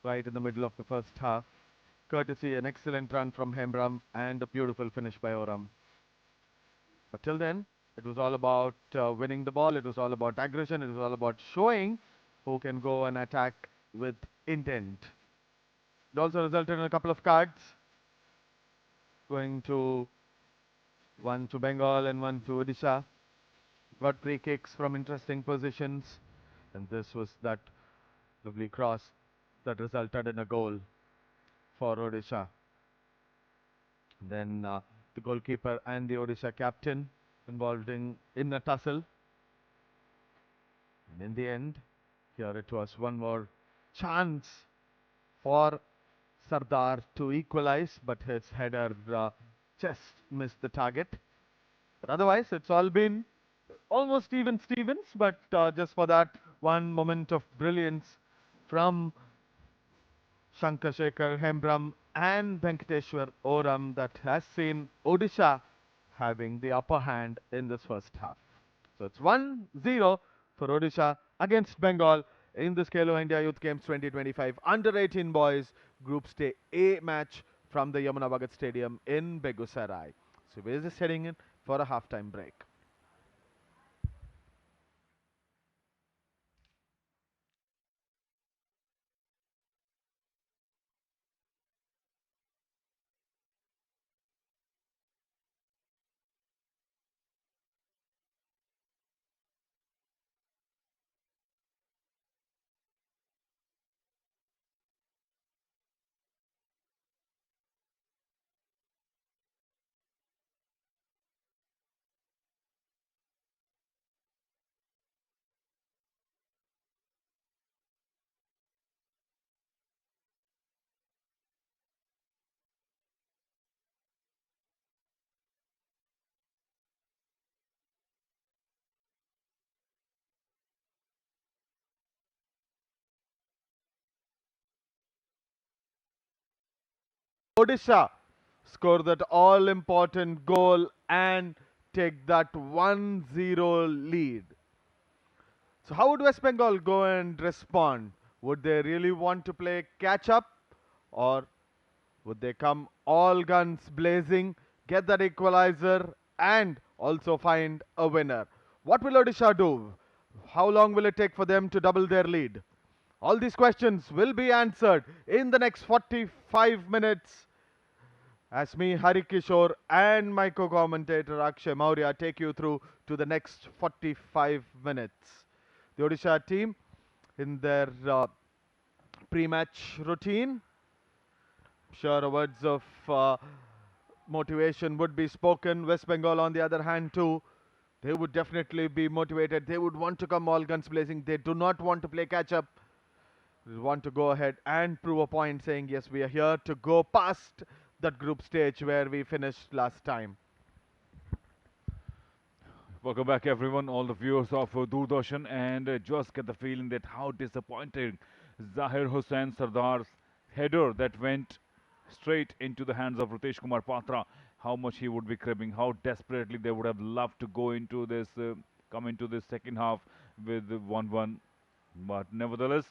right in the middle of the first half. Courtesy, an excellent run from Hembram and a beautiful finish by Oram. But till then, it was all about winning the ball. It was all about aggression. It was all about showing who can go and attack with intent. It also resulted in a couple of cards, going to one to Bengal and one to Odisha. Got free kicks from interesting positions, and this was that lovely cross that resulted in a goal for Odisha. Then the goalkeeper and the Odisha captain involved in a tussle. And in the end, here it was one more chance for Sardar to equalize, but his header just missed the target. But otherwise, it's all been almost even Stevens, but just for that one moment of brilliance from Shankar Shekhar, Hembram and Venkateshwar Oram that has seen Odisha having the upper hand in this first half. So it's 1-0 for Odisha against Bengal in this Khelo India Youth Games 2025 Under 18 Boys Group Stage A match from the Yamuna Bhagat Stadium in Begusarai. So we're just heading in for a halftime break. Odisha score that all important goal and take that 1-0 lead. So how would West Bengal go and respond? Would they really want to play catch up, or would they come all guns blazing, get that equalizer and also find a winner? What will Odisha do? How long will it take for them to double their lead? All these questions will be answered in the next 45 minutes as me, Hari Kishore, and my co-commentator Akshay Maurya take you through to the next 45 minutes. The Odisha team in their pre-match routine, sure words of motivation would be spoken. West Bengal on the other hand too, they would definitely be motivated. They would want to come all guns blazing. They do not want to play catch up. They want to go ahead and prove a point, saying yes, we are here to go past that group stage where we finished last time. Welcome back, everyone, all the viewers of Doordarshan, and just get the feeling that how disappointing Zahir Hussain Sardar's header that went straight into the hands of Ritesh Kumar Patra, how much he would be cribbing, how desperately they would have loved to go into this, come into this second half with 1-1. But nevertheless,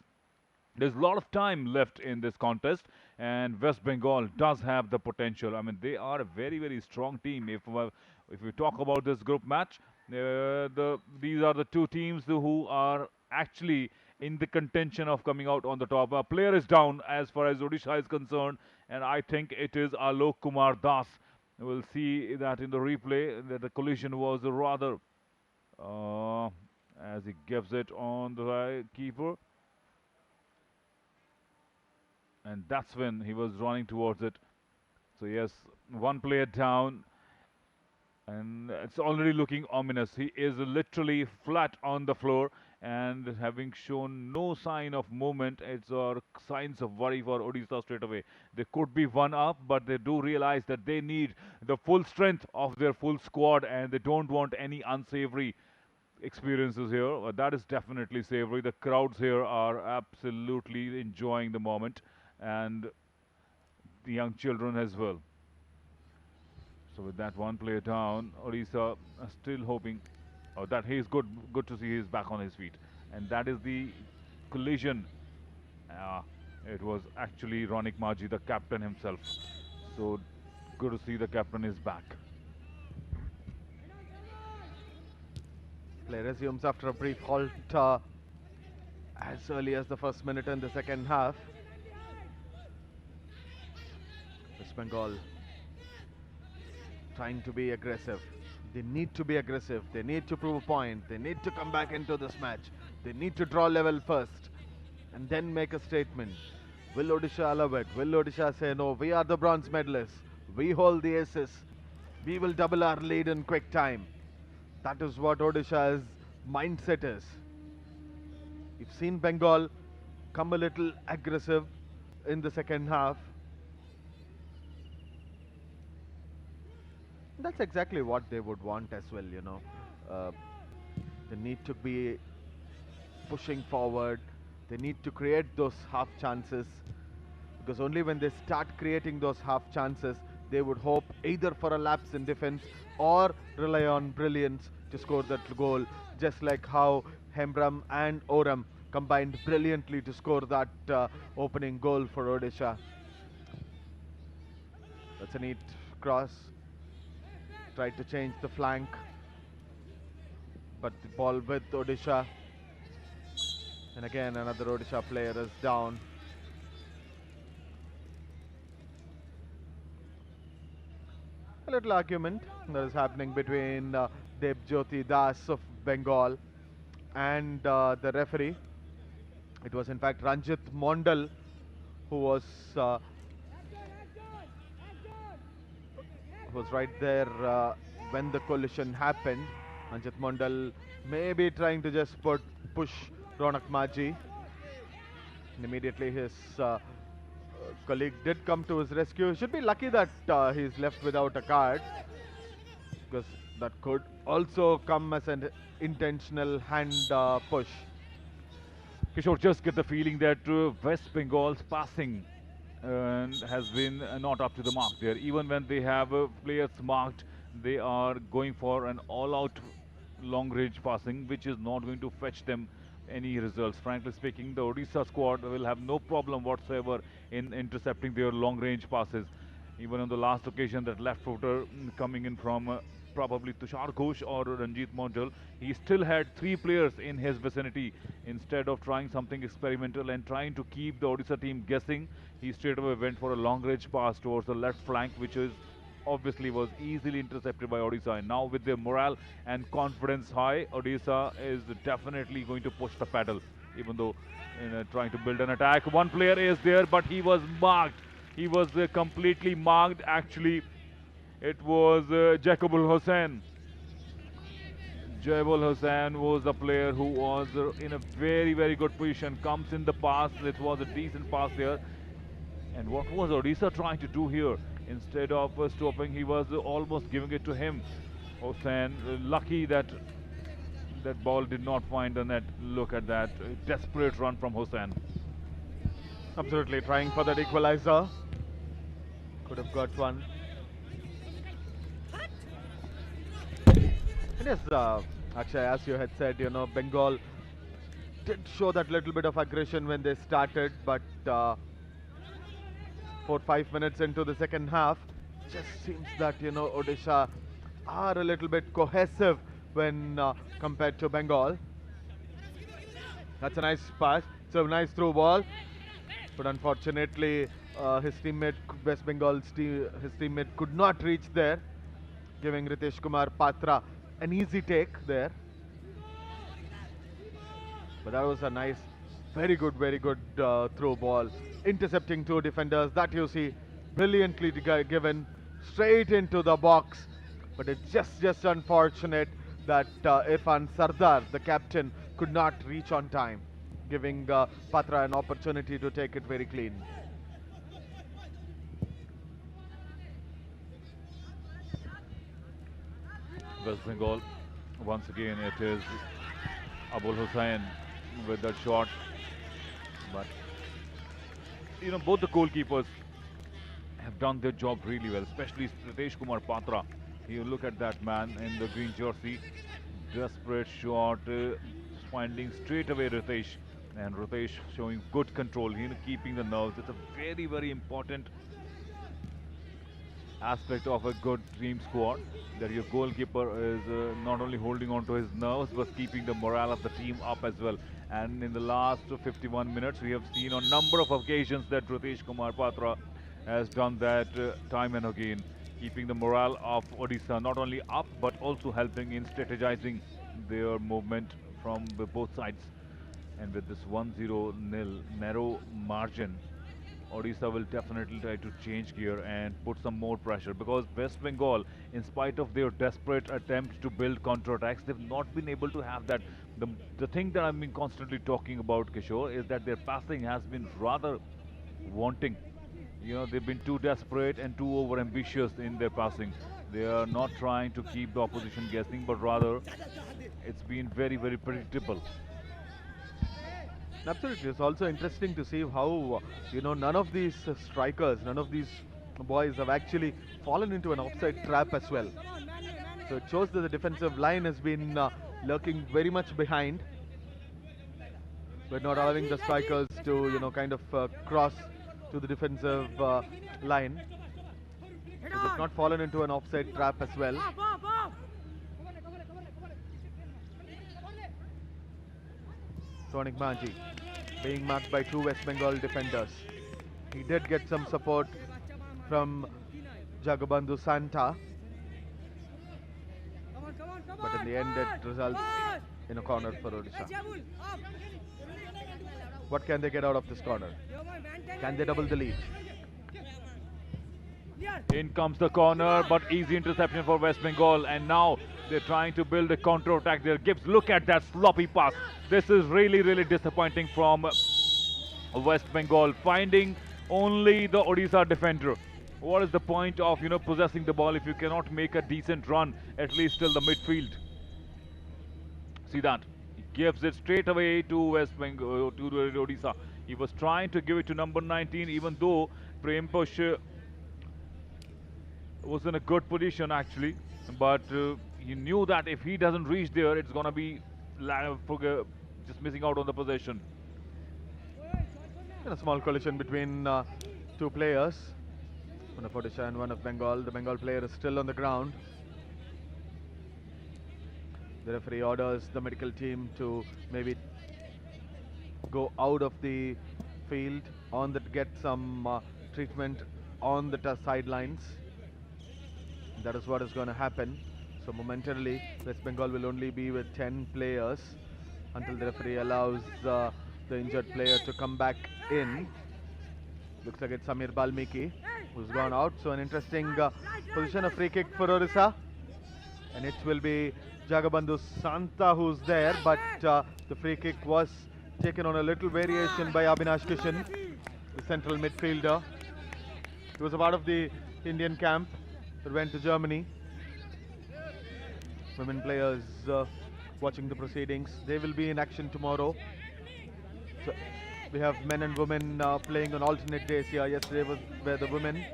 there's a lot of time left in this contest, and West Bengal does have the potential. I mean, they are a very, very strong team. If we talk about this group match, these are the two teams who are actually in the contention of coming out on the top. A player is down as far as Odisha is concerned, and I think it is Alok Kumar Das. We'll see that in the replay that the collision was rather as he gives it on the keeper. And that's when he was running towards it. So yes, one player down, and it's already looking ominous. He is literally flat on the floor, and having shown no sign of movement, it's signs of worry for Odisha straight away. They could be one up, but they do realize that they need the full strength of their full squad, and they don't want any unsavory experiences here. That is definitely savory. The crowds here are absolutely enjoying the moment, and the young children as well. So with that one player down, Odisha are still hoping that he's good. Good to see he's back on his feet, and that is the collision. Uh, it was actually Ronik Maji, the captain himself. So good to see the captain is back. Play resumes after a brief halt as early as the first minute in the second half. West Bengal trying to be aggressive. They need to be aggressive. They need to prove a point. They need to come back into this match. They need to draw level first and then make a statement. Will Odisha allow it? Will Odisha say no? We are the bronze medalists. We hold the aces. We will double our lead in quick time. That is what Odisha's mindset is. We've seen Bengal come a little aggressive in the second half. That's exactly what they would want as well, you know. They need to be pushing forward. They need to create those half chances, because only when they start creating those half chances, they would hope either for a lapse in defense or rely on brilliance to score that goal, just like how Hembram and Oram combined brilliantly to score that opening goal for Odisha. That's a neat cross. Tried to change the flank, but the ball with Odisha, and again another Odisha player is down. A little argument that is happening between Debjyoti Das of Bengal and the referee. It was in fact Ranjit Mondal who was right there when the collision happened. Ranjit Mondal maybe trying to just push Ronak Maji, and immediately his colleague did come to his rescue. He should be lucky that he's left without a card, because that could also come as an intentional hand push. Kishore, just get the feeling that West Bengal's passing has been not up to the mark there. Even when they have players marked, they are going for an all-out long-range passing, which is not going to fetch them any results. Frankly speaking, the Odisha squad will have no problem whatsoever in intercepting their long-range passes. Even on the last occasion, that left footer coming in from probably Tushar Ghosh or Ranjit Mondal, he still had three players in his vicinity. Instead of trying something experimental and trying to keep the Odisha team guessing, he straight away went for a long-range pass towards the left flank, which is obviously was easily intercepted by Odisha. And now with their morale and confidence high, Odisha is definitely going to push the pedal, even though trying to build an attack. One player is there, but he was marked. He was completely marked. Actually, it was Jacobul Hussain. Jacobul Hussain was the player who was in a very, very good position. Comes in the pass. It was a decent pass there. And what was Odisha trying to do here? Instead of stopping, he was almost giving it to him. Hossain, lucky that that ball did not find the net. Look at that desperate run from Hossain. Absolutely trying for that equalizer. Could have got one. And yes, Akshay, as you had said, Bengal did show that little bit of aggression when they started, but 4-5 minutes into the second half, just seems that Odisha are a little bit cohesive when compared to Bengal. That's a nice pass. It's a nice through ball, but unfortunately, his teammate West Bengal's his teammate could not reach there, giving Ritesh Kumar Patra an easy take there. But that was a nice, very good throw ball, intercepting two defenders. That you see, brilliantly given straight into the box. But it's just unfortunate that Irfan Sardar, the captain, could not reach on time, giving Patra an opportunity to take it very clean. West Bengal, once again, it is Abul Hussain with that shot. But both the goalkeepers have done their job really well, especially Ritesh Kumar Patra. You look at that man in the green jersey, desperate shot, finding straight away Ritesh, and Ritesh showing good control, keeping the nerves. It's a very important aspect of a good team squad, that your goalkeeper is not only holding on to his nerves but keeping the morale of the team up as well. And in the last 51 minutes, we have seen on number of occasions that Ritesh Kumar Patra has done that time and again, keeping the morale of Odisha not only up but also helping in strategizing their movement from both sides. And with this 1-0 nil narrow margin, Odisha will definitely try to change gear and put some more pressure, because West Bengal, in spite of their desperate attempts to build counter-attacks, they've not been able to have that. The thing that I've been constantly talking about, Kishore, is that their passing has been rather wanting. They've been too desperate and too over-ambitious in their passing. They are not trying to keep the opposition guessing, but rather it's been very predictable. Absolutely. It's also interesting to see how, none of these strikers, none of these boys have actually fallen into an offside trap as well. So it shows that the defensive line has been lurking very much behind. But not allowing the strikers to, kind of cross to the defensive line. So they've not fallen into an offside trap as well. Sonik Manji being marked by two West Bengal defenders. He did get some support from Jagabandhu Santa, but in the end it results in a corner for Odisha. What can they get out of this corner? Can they double the lead? In comes the corner, but easy interception for West Bengal, and now they're trying to build a counter-attack there. Gibbs, look at that sloppy pass. This is really disappointing from West Bengal, finding only the Odisha defender. What is the point of, possessing the ball if you cannot make a decent run, at least till the midfield? See that? He gives it straight away to West Bengal, to Odisha. He was trying to give it to number 19, even though Prem Push was in a good position actually, but he knew that if he doesn't reach there, it's gonna be just missing out on the possession. And a small collision between two players, one of Odisha and one of Bengal. The Bengal player is still on the ground. The referee orders the medical team to maybe go out of the field get some treatment on the sidelines. That is what is going to happen. So momentarily, West Bengal will only be with 10 players until the referee allows the injured player to come back in. Looks like it's Samir Balmiki who's gone out. So an interesting position, a free kick for Orissa. And it will be Jagabandhu Santa who's there, but the free kick was taken on a little variation by Abhinash Kishan, the central midfielder. He was a part of the Indian camp that went to Germany. women players watching the proceedings. They will be in action tomorrow. So we have men and women playing on alternate days here. Yesterday were the women.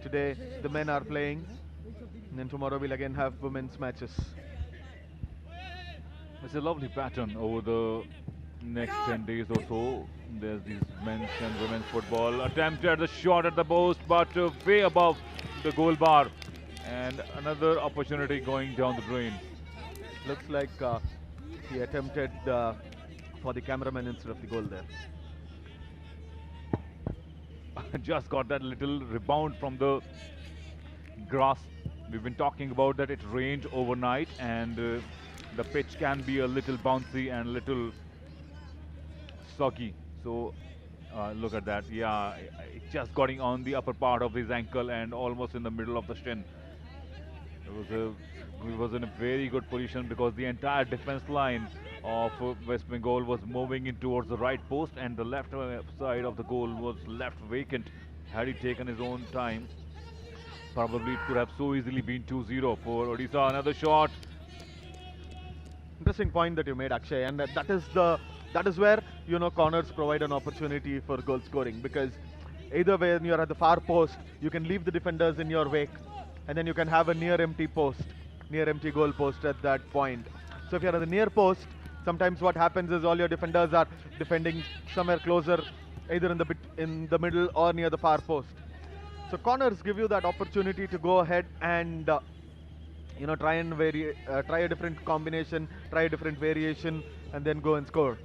Today the men are playing. And then tomorrow we'll again have women's matches. It's a lovely pattern over the next 10 days or so. There's these men's and women's football. Attempted the shot at the post, but way above the goal bar. And another opportunity going down the drain. Looks like he attempted for the cameraman instead of the goal there. Just got that little rebound from the grass. We've been talking about that it rained overnight and the pitch can be a little bouncy and little soggy. So look at that. Yeah, it just got on the upper part of his ankle and almost in the middle of the shin. He was in a very good position because the entire defense line of West Bengal was moving in towards the right post and the left side of the goal was left vacant. Had he taken his own time, probably it could have so easily been 2-0 for Odisha. Another shot. Interesting point that you made, Akshay, and that is where corners provide an opportunity for goal scoring, because either way, when you're at the far post, you can leave the defenders in your wake, and then you can have a near empty goal post at that point. So if you're at the near post, sometimes what happens is all your defenders are defending somewhere closer, either in the middle or near the far post. So corners give you that opportunity to go ahead and try a different combination, try a different variation, and then go and score.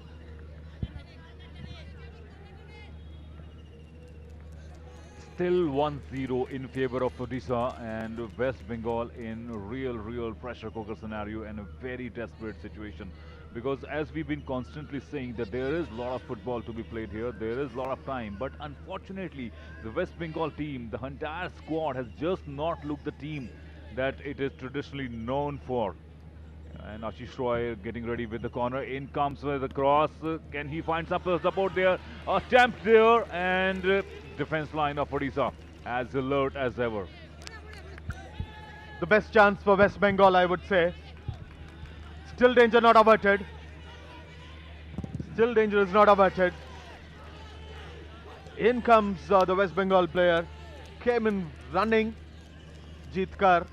Still 1-0 in favor of Odisha, and West Bengal in real pressure cooker scenario and a very desperate situation. Because as we've been constantly saying that there is a lot of football to be played here, there is a lot of time, but unfortunately the West Bengal team, the entire squad has just not looked the team that it is traditionally known for. And Ashish Roy getting ready with the corner. In comes with the cross. Can he find some support there? Attempt there, and defense line of Odisha as alert as ever. The best chance for West Bengal, I would say. Still danger not averted. Still danger is not averted. In comes the West Bengal player. Came in running. Jeetkar.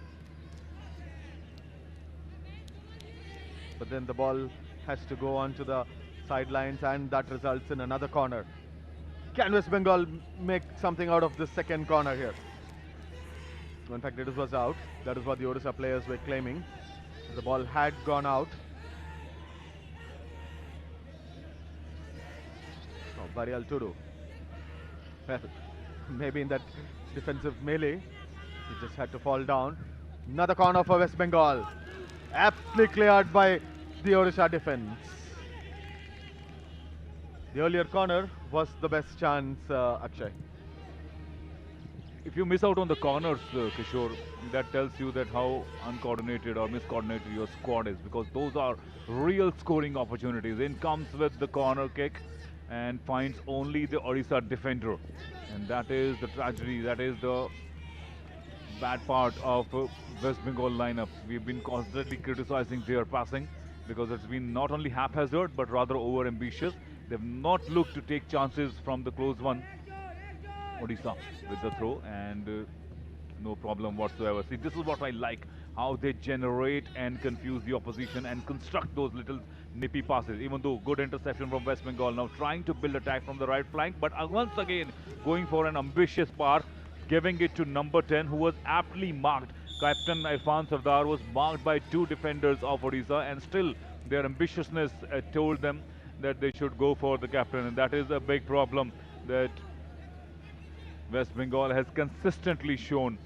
But then the ball has to go on to the sidelines, and that results in another corner. Can West Bengal make something out of this second corner here? In fact, it was out. That is what the Odisha players were claiming. The ball had gone out. Oh, Barial Tudu. Well, maybe in that defensive melee, he just had to fall down. Another corner for West Bengal. Aptly cleared by the Odisha defense. The earlier corner was the best chance, Akshay. If you miss out on the corners, Kishore, that tells you that how uncoordinated or miscoordinated your squad is, because those are real scoring opportunities. In comes with the corner kick and finds only the Odisha defender. And that is the tragedy, that is the bad part of West Bengal lineup. We've been constantly criticizing their passing because it's been not only haphazard but rather over ambitious. They've not looked to take chances from the close one. Odisha with the throw, and no problem whatsoever. See, this is what I like, how they generate and confuse the opposition and construct those little nippy passes. Even though good interception from West Bengal, now trying to build attack from the right flank, but once again going for an ambitious pass, giving it to number 10, who was aptly marked. Captain Irfan Sardar was marked by two defenders of Odisha, and still their ambitiousness told them that they should go for the captain, and that is a big problem that West Bengal has consistently shown,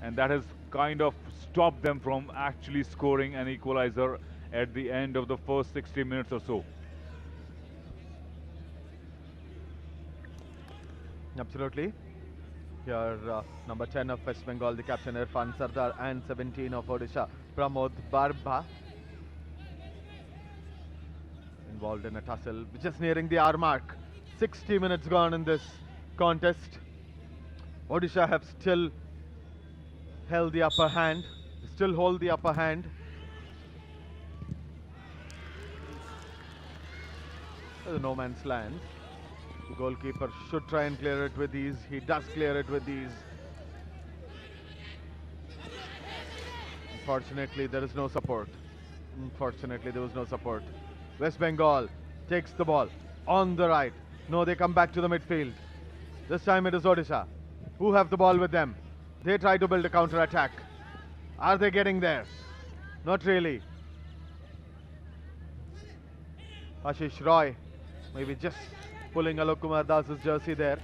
and that has kind of stopped them from actually scoring an equalizer at the end of the first 60 minutes or so. Absolutely. Here, number 10 of West Bengal, the captain Irfan Sardar, and 17 of Odisha, Pramod Barba, involved in a tussle, just nearing the hour mark. 60 minutes gone in this contest. Odisha have still held the upper hand, still hold the upper hand. no man's land. The goalkeeper should try and clear it with ease. He does clear it with ease. Unfortunately, there is no support. Unfortunately, there was no support. West Bengal takes the ball on the right. No, they come back to the midfield. This time it is Odisha who have the ball with them. They try to build a counter attack. Are they getting there? Not really. Ashish Roy maybe just pulling Alok Kumar Das's jersey there,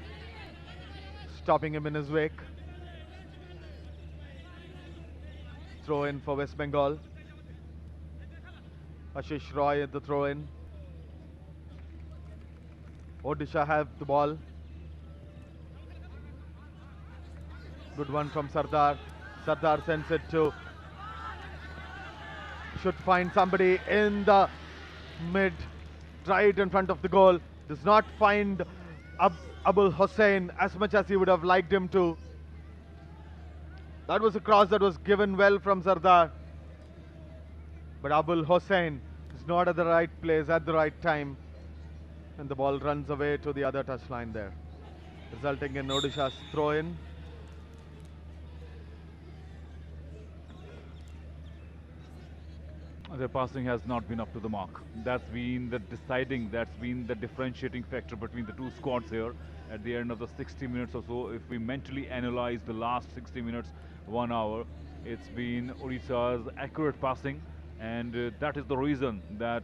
stopping him in his wake. Throw in for West Bengal. Ashish Roy at the throw in. Odisha have the ball. Good one from Sardar. Sardar sends it to. Should find somebody in the mid, right in front of the goal. Does not find Abul Hussain as much as he would have liked him to. That was a cross that was given well from Sardar. But Abul Hussain is not at the right place at the right time. And the ball runs away to the other touchline there, resulting in Odisha's throw in. Their passing has not been up to the mark. That's been the differentiating factor between the two squads here at the end of the 60 minutes or so. If we mentally analyze the last 60 minutes, 1 hour, it's been Odisha's accurate passing, and that is the reason that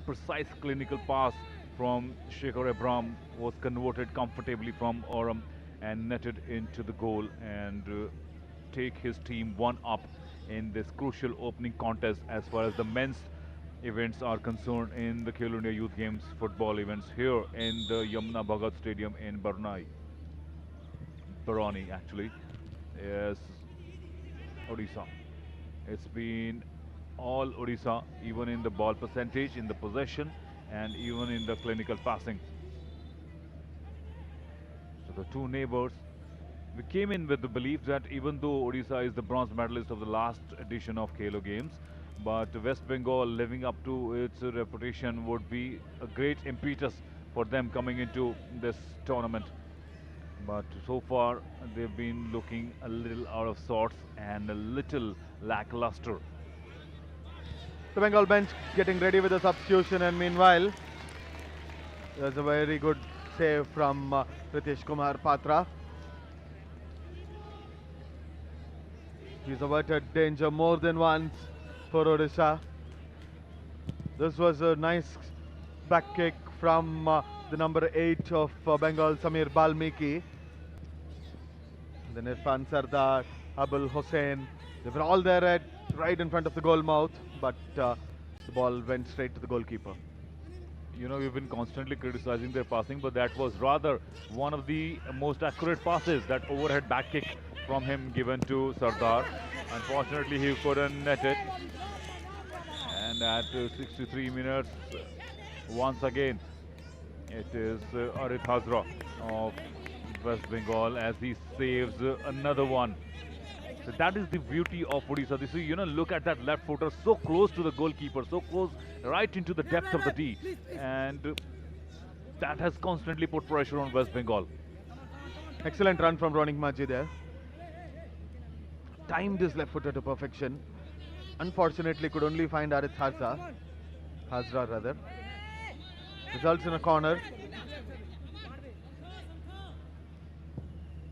precise clinical pass from Shekhar Abram was converted comfortably from Oram and netted into the goal and take his team one up in this crucial opening contest as far as the men's events are concerned in the Khelo India Youth Games football events here in the Yamuna Bhagat Stadium in Barani actually. Yes, Odisha. It's been all Odisha, even in the ball percentage, in the possession, and even in the clinical passing. So the two neighbors, we came in with the belief that even though Odisha is the bronze medalist of the last edition of Khelo Games, but West Bengal living up to its reputation would be a great impetus for them coming into this tournament. But so far, they've been looking a little out of sorts and a little lackluster. The Bengal bench getting ready with the substitution, and meanwhile, there's a very good save from Ritesh Kumar Patra. He's averted danger more than once for Odisha. This was a nice back kick from the number 8 of Bengal, Samir Balmiki. Then Irfan Sardar, Abul Hussain, they were all there right in front of the goal mouth, but the ball went straight to the goalkeeper. You know, we've been constantly criticizing their passing, but that was rather one of the most accurate passes, that overhead back kick from him given to Sardar. Unfortunately, he couldn't net it. And at 63 minutes, once again, it is Arith Hazra of West Bengal as he saves another one. So that is the beauty of Odisha. This is, you know, look at that left footer, so close to the goalkeeper, so close right into the depth of the tee. And that has constantly put pressure on West Bengal. Excellent run from Ronik Maji there. Timed his left footer to perfection. Unfortunately, could only find Arith Hazra rather. Results in a corner.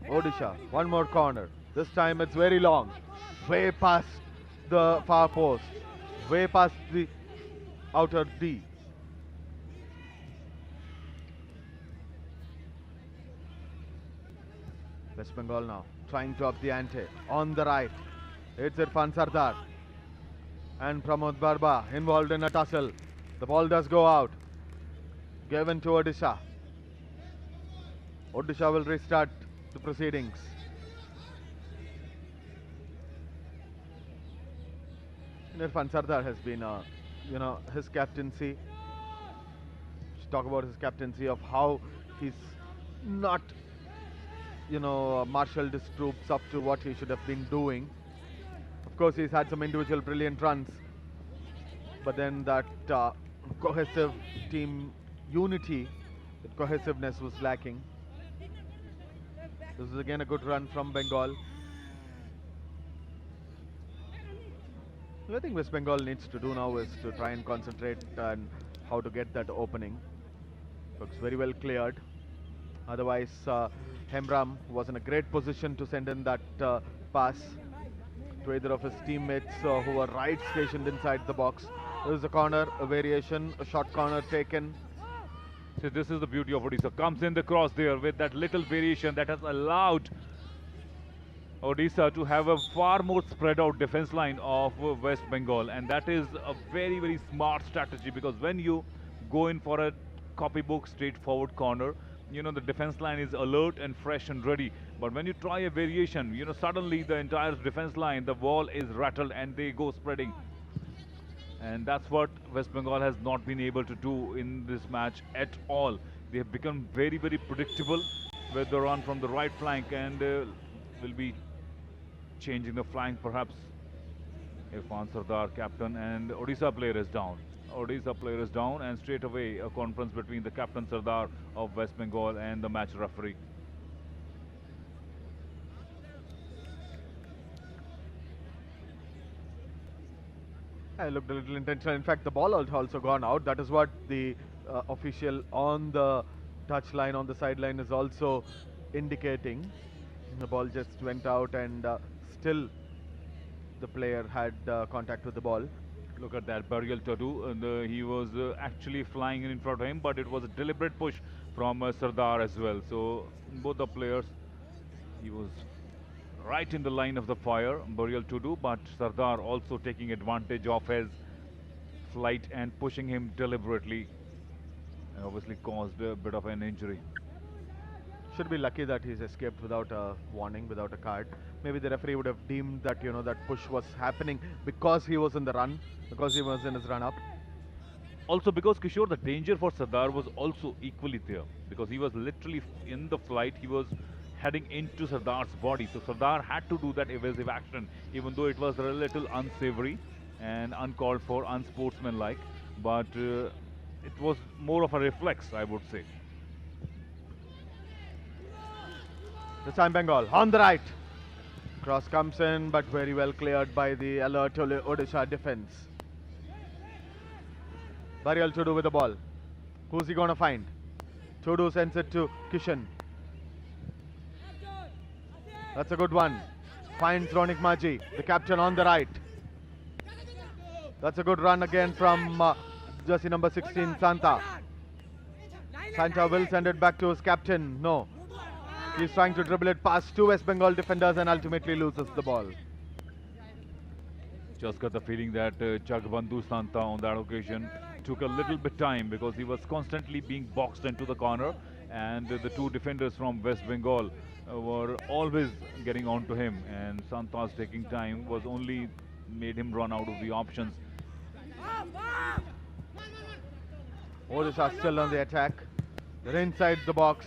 Odisha, one more corner. This time it's very long. Way past the far post. Way past the outer D. West Bengal now trying to up the ante. On the right, it's Irfan Sardar and Pramod Barba involved in a tussle. The ball does go out. Given to Odisha. Odisha will restart the proceedings. Irfan Sardar has been, his captaincy. Let's talk about his captaincy, of how he's not, marshaled his troops up to what he should have been doing. Of course, he's had some individual brilliant runs, but then that cohesive team unity, that cohesiveness was lacking. This is again a good run from Bengal. I think West Bengal needs to do now is to try and concentrate on how to get that opening. Looks very well cleared. Otherwise, Hemram was in a great position to send in that pass to either of his teammates who were right stationed inside the box. There is a corner, a variation, a short corner taken. So this is the beauty of Odisha. Comes in the cross there with that little variation that has allowed Odisha to have a far more spread out defense line of West Bengal, and that is a very, very smart strategy, because when you go in for a copybook straightforward corner, the defense line is alert and fresh and ready. But when you try a variation, suddenly the entire defense line, the wall is rattled and they go spreading. And that's what West Bengal has not been able to do in this match at all. They have become very, very predictable with the run from the right flank, and will be changing the flank perhaps. Irfan Sardar, captain, and Odisha player is down. Odisha player is down, and straight away a conference between the captain Sardar of West Bengal and the match referee. I looked a little intentional. In fact, the ball had also gone out. That is what the official on the touch line, on the sideline, is also indicating. The ball just went out, and still the player had contact with the ball. Look at that, Burial Tadu, and he was actually flying in front of him, but it was a deliberate push from Sardar as well. So both the players, he was right in the line of the fire, Burial Tudu, but Sardar also taking advantage of his flight and pushing him deliberately, and obviously caused a bit of an injury. Should be lucky that he's escaped without a warning, without a card. Maybe the referee would have deemed that that push was happening because he was in the run, because he was in his run up. Also because Kishore, the danger for Sardar was also equally there, because he was literally in the flight, he was heading into Sardar's body. So Sardar had to do that evasive action, even though it was a little unsavory and uncalled for, unsportsmanlike. But it was more of a reflex, I would say. This time Bengal on the right. Cross comes in, but very well cleared by the alert Odisha defense. Burial Tudu with the ball. Who's he going to find? Tudu sends it to Kishan. That's a good one. Finds Ronik Maji, the captain, on the right. That's a good run again from jersey number 16, Santa. Santa will send it back to his captain. No. He's trying to dribble it past two West Bengal defenders and ultimately loses the ball. Just got the feeling that Jagbandhu Santa on that occasion took a little bit time, because he was constantly being boxed into the corner, and the two defenders from West Bengal were always getting on to him, and Santa's taking time was only made him run out of the options. Odisha still on the attack. They're inside the box.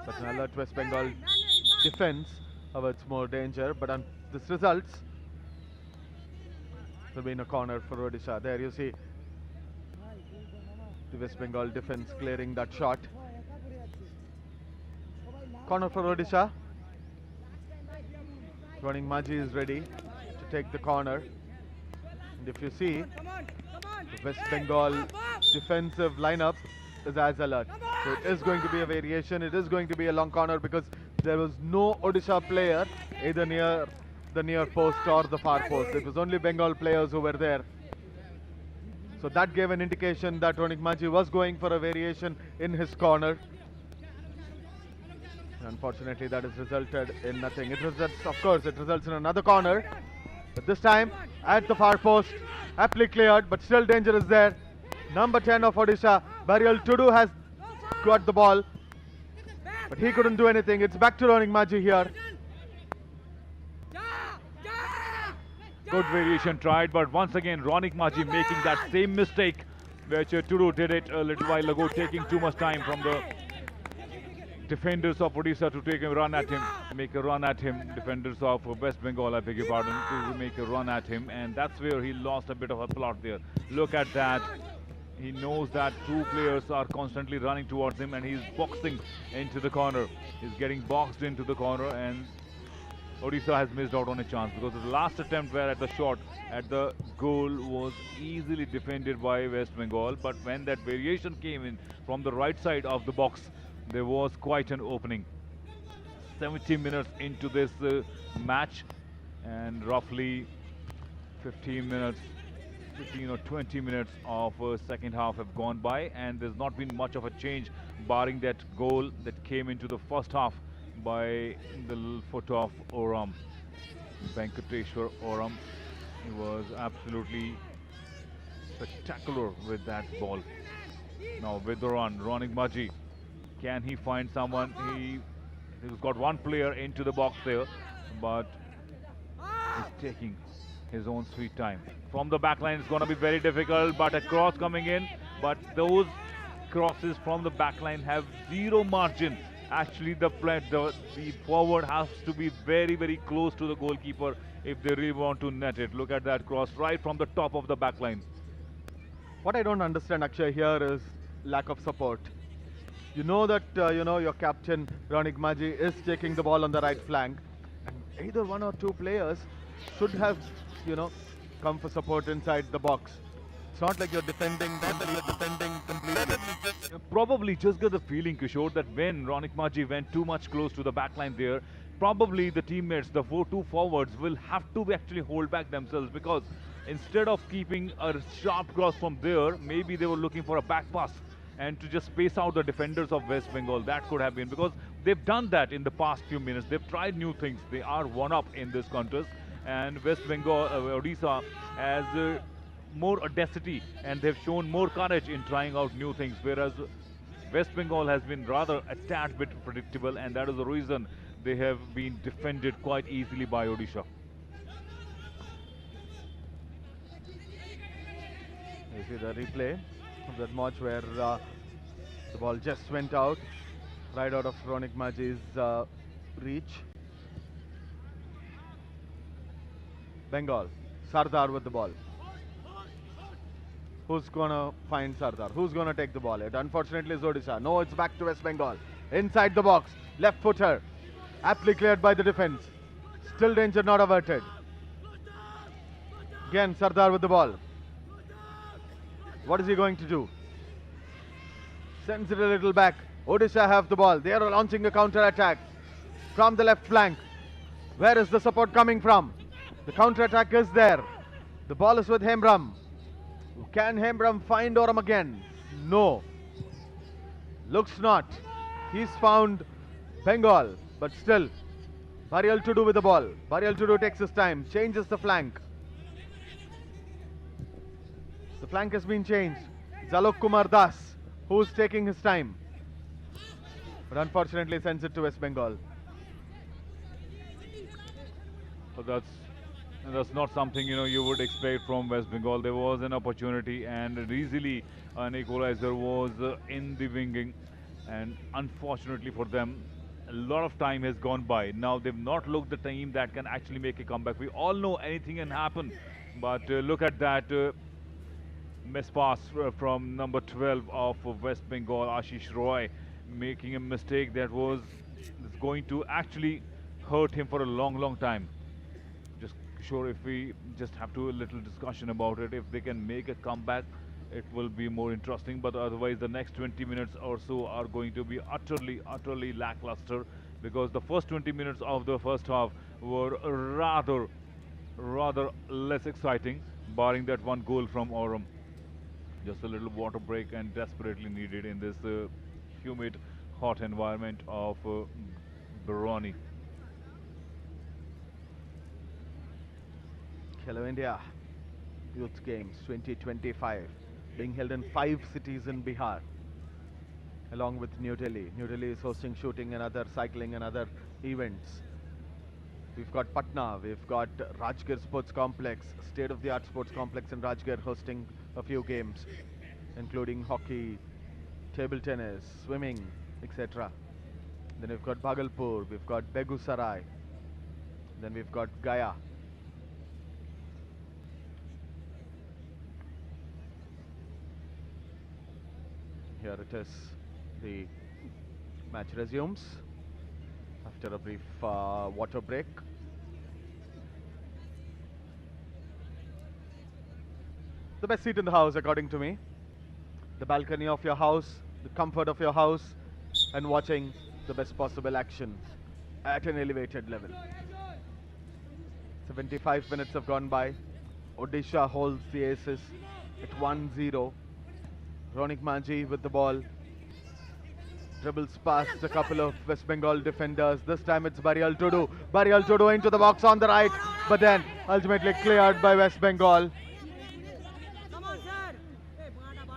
But an alert West Bengal defense averts more danger, but on this results, will be in a corner for Odisha. There you see the West Bengal defense clearing that shot. Corner for Odisha. Ronik Maji is ready to take the corner. And if you see, the West Bengal defensive lineup is as alert. So it is going to be a variation. It is going to be a long corner, because there was no Odisha player either near the near post or the far post. It was only Bengal players who were there. So that gave an indication that Ronik Maji was going for a variation in his corner. Unfortunately, that has resulted in nothing. It results, of course, it results in another corner. But this time, at the far post, aptly cleared, but still danger is there. Number 10 of Odisha, Burial Tudu, has got the ball, but he couldn't do anything. It's back to Ronik Maji here. Good variation tried, but once again Ronik Maji making that same mistake which Tudu did it a little while ago, taking too much time from the defenders of Odisha to take a run at him, make a run at him. Defenders of West Bengal, I beg your pardon, to make a run at him, and that's where he lost a bit of a plot there. Look at that. He knows that two players are constantly running towards him, and he's boxing into the corner. He's getting boxed into the corner, and Odisha has missed out on a chance because the last attempt where at the shot at the goal was easily defended by West Bengal. But when that variation came in from the right side of the box, there was quite an opening. 70 minutes into this match, and roughly 15 minutes, 15 or 20 minutes of second half have gone by, and there's not been much of a change, barring that goal that came into the first half by the foot of Oram, Venkateshwar Oram. He was absolutely spectacular with that ball. Now with the run, Ronik Maji, can he find someone? He's got one player into the box there, but he's taking his own sweet time. From the back line, it's going to be very difficult, but a cross coming in. But those crosses from the back line have zero margin. Actually, the forward has to be very, very close to the goalkeeper if they really want to net it. Look at that cross right from the top of the back line. What I don't understand, Akshay, here is lack of support. You know that your captain Ronik Maji is taking the ball on the right flank, and either one or two players should have come for support inside the box. It's not like you're defending completely. Probably just get the feeling, Kishore, that when Ronik Maji went too much close to the back line there, probably the teammates, the two forwards, will have to actually hold back themselves, because instead of keeping a sharp cross from there, maybe they were looking for a back pass and to just space out the defenders of West Bengal. That could have been, because they've done that in the past few minutes. They've tried new things. They are one up in this contest, and West Bengal, Odisha, has more audacity, and they've shown more courage in trying out new things, whereas West Bengal has been rather a tad bit predictable, and that is the reason they have been defended quite easily by Odisha. You see the replay of that match where the ball just went out, right out of Ronik Maji's reach. Bengal, Sardar with the ball. Who's gonna find Sardar? Who's gonna take the ball? It unfortunately is Odisha. No, it's back to West Bengal. Inside the box, left footer, aptly cleared by the defense. Still danger not averted. Again, Sardar with the ball. What is he going to do? Sends it a little back. Odisha have the ball. They are launching a counter attack from the left flank. Where is the support coming from? The counter attack is there. The ball is with Hembram. Can Hembram find Oram again? No. Looks not. He's found Bengal, but still, Barial to do with the ball. Barial to do takes his time, changes the flank. The flank has been changed. It's Alok Kumar Das who's taking his time, but unfortunately sends it to West Bengal. But that's not something you would expect from West Bengal. There was an opportunity, and easily an equalizer was in the winging, and unfortunately for them, a lot of time has gone by. Now they've not looked the team that can actually make a comeback. We all know anything can happen, but look at that miss pass from number 12 of West Bengal, Ashish Roy, making a mistake that was going to actually hurt him for a long time. Just sure, if we just have to a little discussion about it, if they can make a comeback, it will be more interesting. But otherwise, the next 20 minutes or so are going to be utterly lackluster, because the first 20 minutes of the first half were rather less exciting, barring that one goal from Oram. Just a little water break, and desperately needed in this humid, hot environment of Barani. Khelo India Youth Games 2025 being held in 5 cities in Bihar, along with New Delhi. New Delhi is hosting shooting and other cycling and other events. We've got Patna, we've got Rajgir Sports Complex, state-of-the-art sports complex in Rajgir, hosting a few games, including hockey, table tennis, swimming, etc. Then we've got Bhagalpur, we've got Begusarai, then we've got Gaya. Here it is. The match resumes after a brief water break. The best seat in the house, according to me. The balcony of your house, the comfort of your house, and watching the best possible action at an elevated level. 75 minutes have gone by. Odisha holds the aces at 1-0. Ronik Manji with the ball. Dribbles past a couple of West Bengal defenders. This time it's Barial Tudu. Barial Tudu into the box on the right, but then ultimately cleared by West Bengal.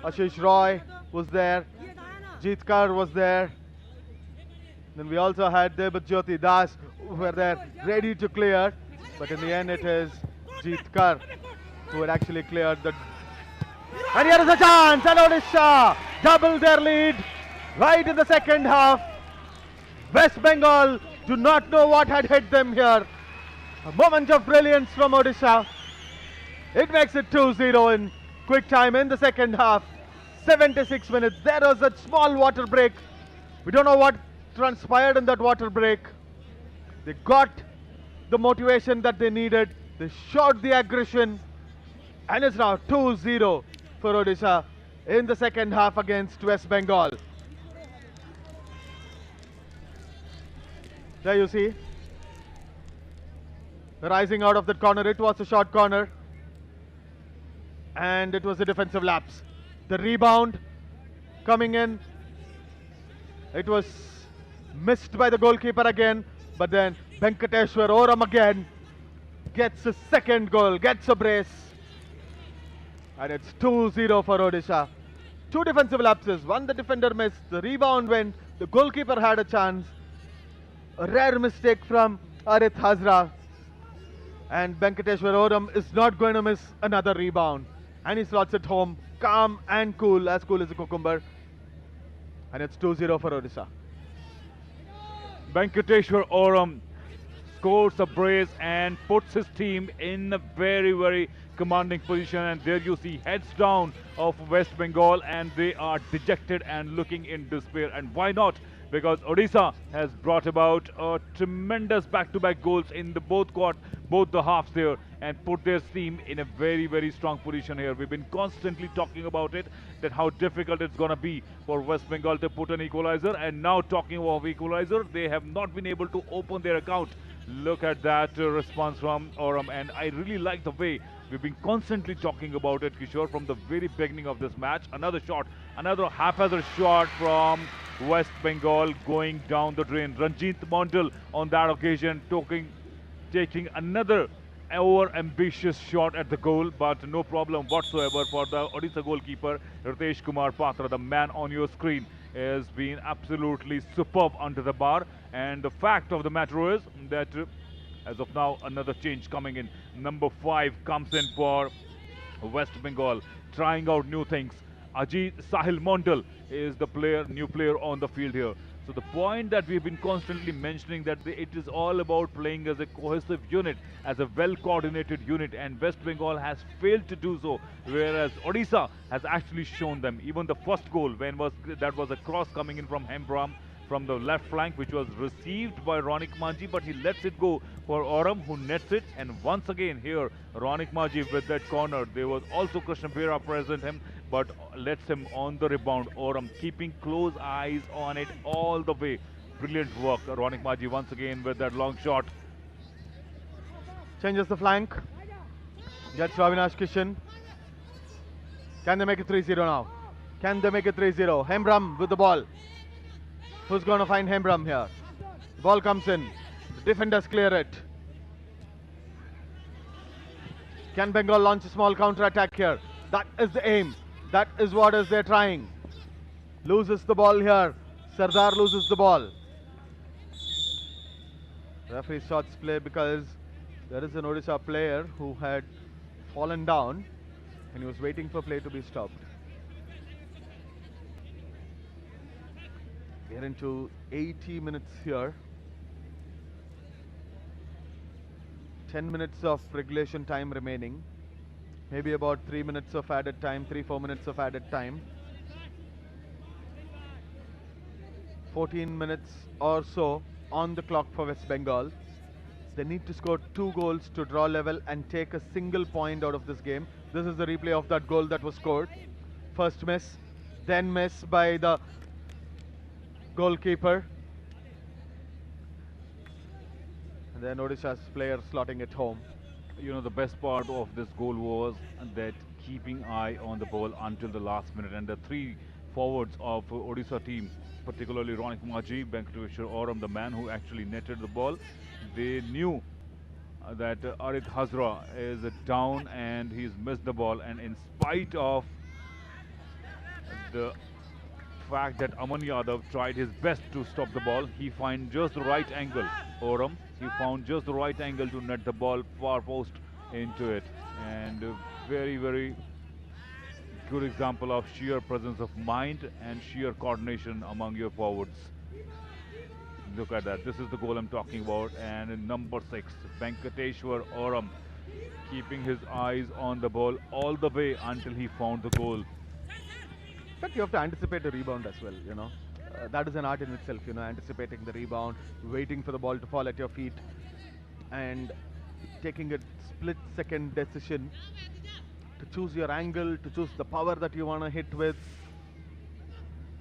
Ashish Roy was there. Jeetkar was there. Then we also had Debit Jyoti Das who were there ready to clear. But in the end it is Jeetkar who had actually cleared the... And here is a chance, and Odisha double their lead right in the second half. West Bengal do not know what had hit them here. A moment of brilliance from Odisha. It makes it 2-0 in quick time in the second half. 76 minutes. There was a small water break. We don't know what transpired in that water break. They got the motivation that they needed. They showed the aggression. And it's now 2-0 for Odisha in the second half against West Bengal. There you see. Rising out of that corner. It was a short corner. And it was a defensive lapse. The rebound coming in. It was missed by the goalkeeper again. But then Venkateshwar Oram again gets a second goal, gets a brace. And it's 2-0 for Odisha. Two defensive lapses. One the defender missed. The rebound went. The goalkeeper had a chance. A rare mistake from Arith Hazra. And Venkateshwar Oram is not going to miss another rebound. And he slots it home. Calm and cool as a cucumber. And it's 2-0 for Odisha. Venkateshwar Oram scores a brace and puts his team in a very, very commanding position. And there you see heads down of West Bengal, and they are dejected and looking in despair. And why not? Because Odisha has brought about a tremendous back-to-back goals in the both the halves there, and put their team in a very, very strong position here. We've been constantly talking about it, that how difficult it's going to be for West Bengal to put an equalizer, and now talking of equalizer, they have not been able to open their account. Look at that response from Oram, and I really like the way we've been constantly talking about it, Kishore, from the very beginning of this match. Another shot, another haphazard shot from West Bengal going down the drain. Ranjit Mondal on that occasion taking another over-ambitious shot at the goal, but no problem whatsoever for the Odisha goalkeeper, Ritesh Kumar Patra. The man on your screen has been absolutely superb under the bar. And the fact of the matter is that as of now, another change coming in. Number 5 comes in for West Bengal, trying out new things. Ajit Sahil Mondal is the new player on the field here. So the point that we've been constantly mentioning, that it is all about playing as a cohesive unit, as a well-coordinated unit, and West Bengal has failed to do so, whereas Odisha has actually shown them. Even the first goal, that was a cross coming in from Hembram from the left flank, which was received by Ronik Manji, but he lets it go for Oram, who nets it. And once again here, Ronik Manji with that corner. There was also Krishna Bhera present him, but lets him on the rebound. Oram keeping close eyes on it all the way. Brilliant work. Ronik Manji once again with that long shot. Changes the flank. Gets Ravinash Kishan. Can they make it 3-0 now? Can they make it 3-0? Hembram with the ball. Who's going to find Hembram here? The ball comes in. The defenders clear it. Can Bengal launch a small counter-attack here? That is the aim. That is what they're trying. Loses the ball here. Sardar loses the ball. Referee shots play because there is an Odisha player who had fallen down and he was waiting for play to be stopped. We are into 80 minutes here. 10 minutes of regulation time remaining. Maybe about 3 minutes of added time, 3-4 minutes of added time. 14 minutes or so on the clock for West Bengal. They need to score 2 goals to draw level and take a single point out of this game. This is the replay of that goal that was scored. First miss, then miss by the goalkeeper. And then Odisha's player slotting it home. You know, the best part of this goal was that keeping eye on the ball until the last minute, and the three forwards of Odisha team, particularly Ronik Maji, Venkateshwar Oram, the man who actually netted the ball, they knew that Arit Hazra is down and he's missed the ball, and in spite of the fact that Aman Yadav tried his best to stop the ball, he found just the right angle. Oram, he found just the right angle to net the ball far post into it, and very, very good example of sheer presence of mind and sheer coordination among your forwards. Look at that. This is the goal I'm talking about. And in number 6, Venkateshwar Oram, keeping his eyes on the ball all the way until he found the goal. In fact, you have to anticipate the rebound as well, you know. That is an art in itself, you know, anticipating the rebound, waiting for the ball to fall at your feet, and taking a split-second decision to choose your angle, to choose the power that you want to hit with,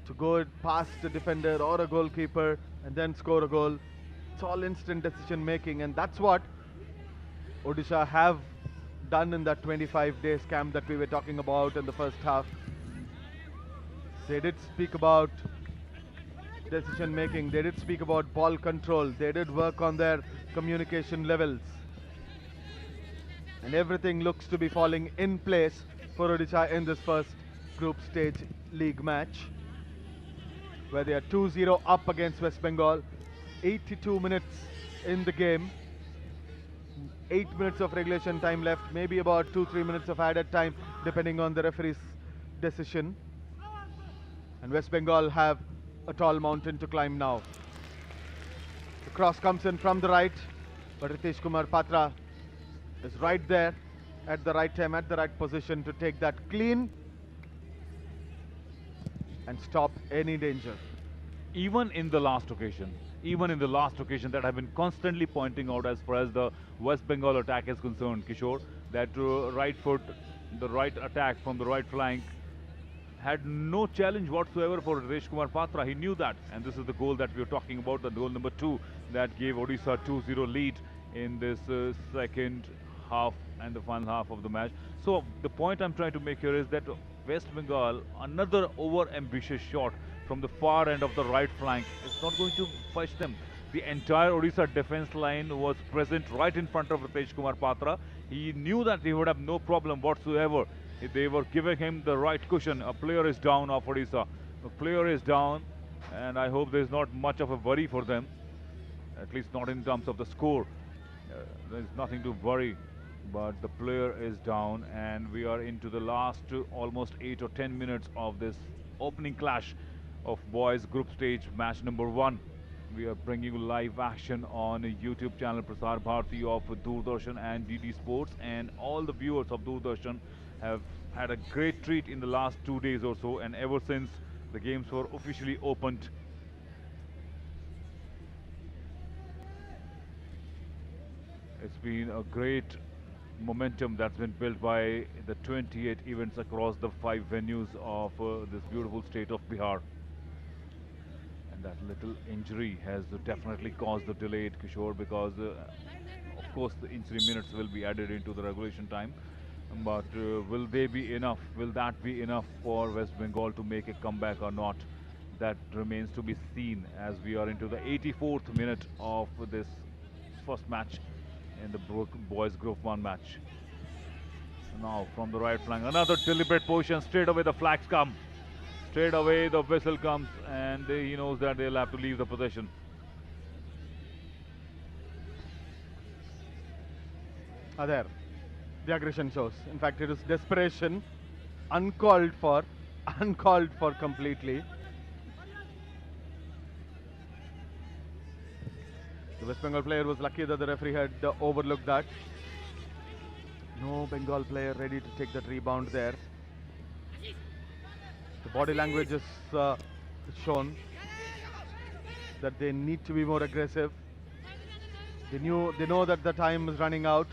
to go past a defender or a goalkeeper and then score a goal. It's all instant decision making, and that's what Odisha have done in that 25 days camp that we were talking about in the first half. They did speak about decision making, they did speak about ball control, they did work on their communication levels. And everything looks to be falling in place for Odisha in this first group stage league match, where they are 2-0 up against West Bengal. 82 minutes in the game. 8 minutes of regulation time left, maybe about 2-3 minutes of added time depending on the referee's decision. And West Bengal have a tall mountain to climb now. The cross comes in from the right, but Ritesh Kumar Patra is right there at the right time, at the right position to take that clean and stop any danger. Even in the last occasion, that I've been constantly pointing out as far as the West Bengal attack is concerned, Kishore, that right foot, the right attack from the right flank had no challenge whatsoever for Ritesh Kumar Patra. He knew that, and this is the goal that we are talking about, the goal number 2 that gave Odisha 2-0 lead in this second half and the final half of the match. So the point I'm trying to make here is that West Bengal, another over-ambitious shot from the far end of the right flank, is not going to fetch them. The entire Odisha defense line was present right in front of Ritesh Kumar Patra. He knew that he would have no problem whatsoever. They were giving him the right cushion. A player is down of Odisha. A player is down, and I hope there's not much of a worry for them, at least not in terms of the score. There's nothing to worry, but the player is down, and we are into the last almost 8 or 10 minutes of this opening clash of boys group stage match number 1. We are bringing you live action on a YouTube channel Prasar Bharati of Doordarshan and DD Sports, and all the viewers of Doordarshan have had a great treat in the last 2 days or so, and ever since the games were officially opened. It's been a great momentum that's been built by the 28 events across the 5 venues of this beautiful state of Bihar. And that little injury has definitely caused the delay, Kishore, because of course the injury minutes will be added into the regulation time. But will they be enough? Will that be enough for West Bengal to make a comeback or not? That remains to be seen as we are into the 84th minute of this first match in the boys group 1 match. Now from the right flank, another deliberate position, straight away the flags come. Straight away the whistle comes, and he knows that they'll have to leave the possession. There, the aggression shows. In fact, it is desperation, uncalled for completely. The West Bengal player was lucky that the referee had overlooked that. No Bengal player ready to take that rebound there. The body language is shown that they need to be more aggressive. They know that the time is running out.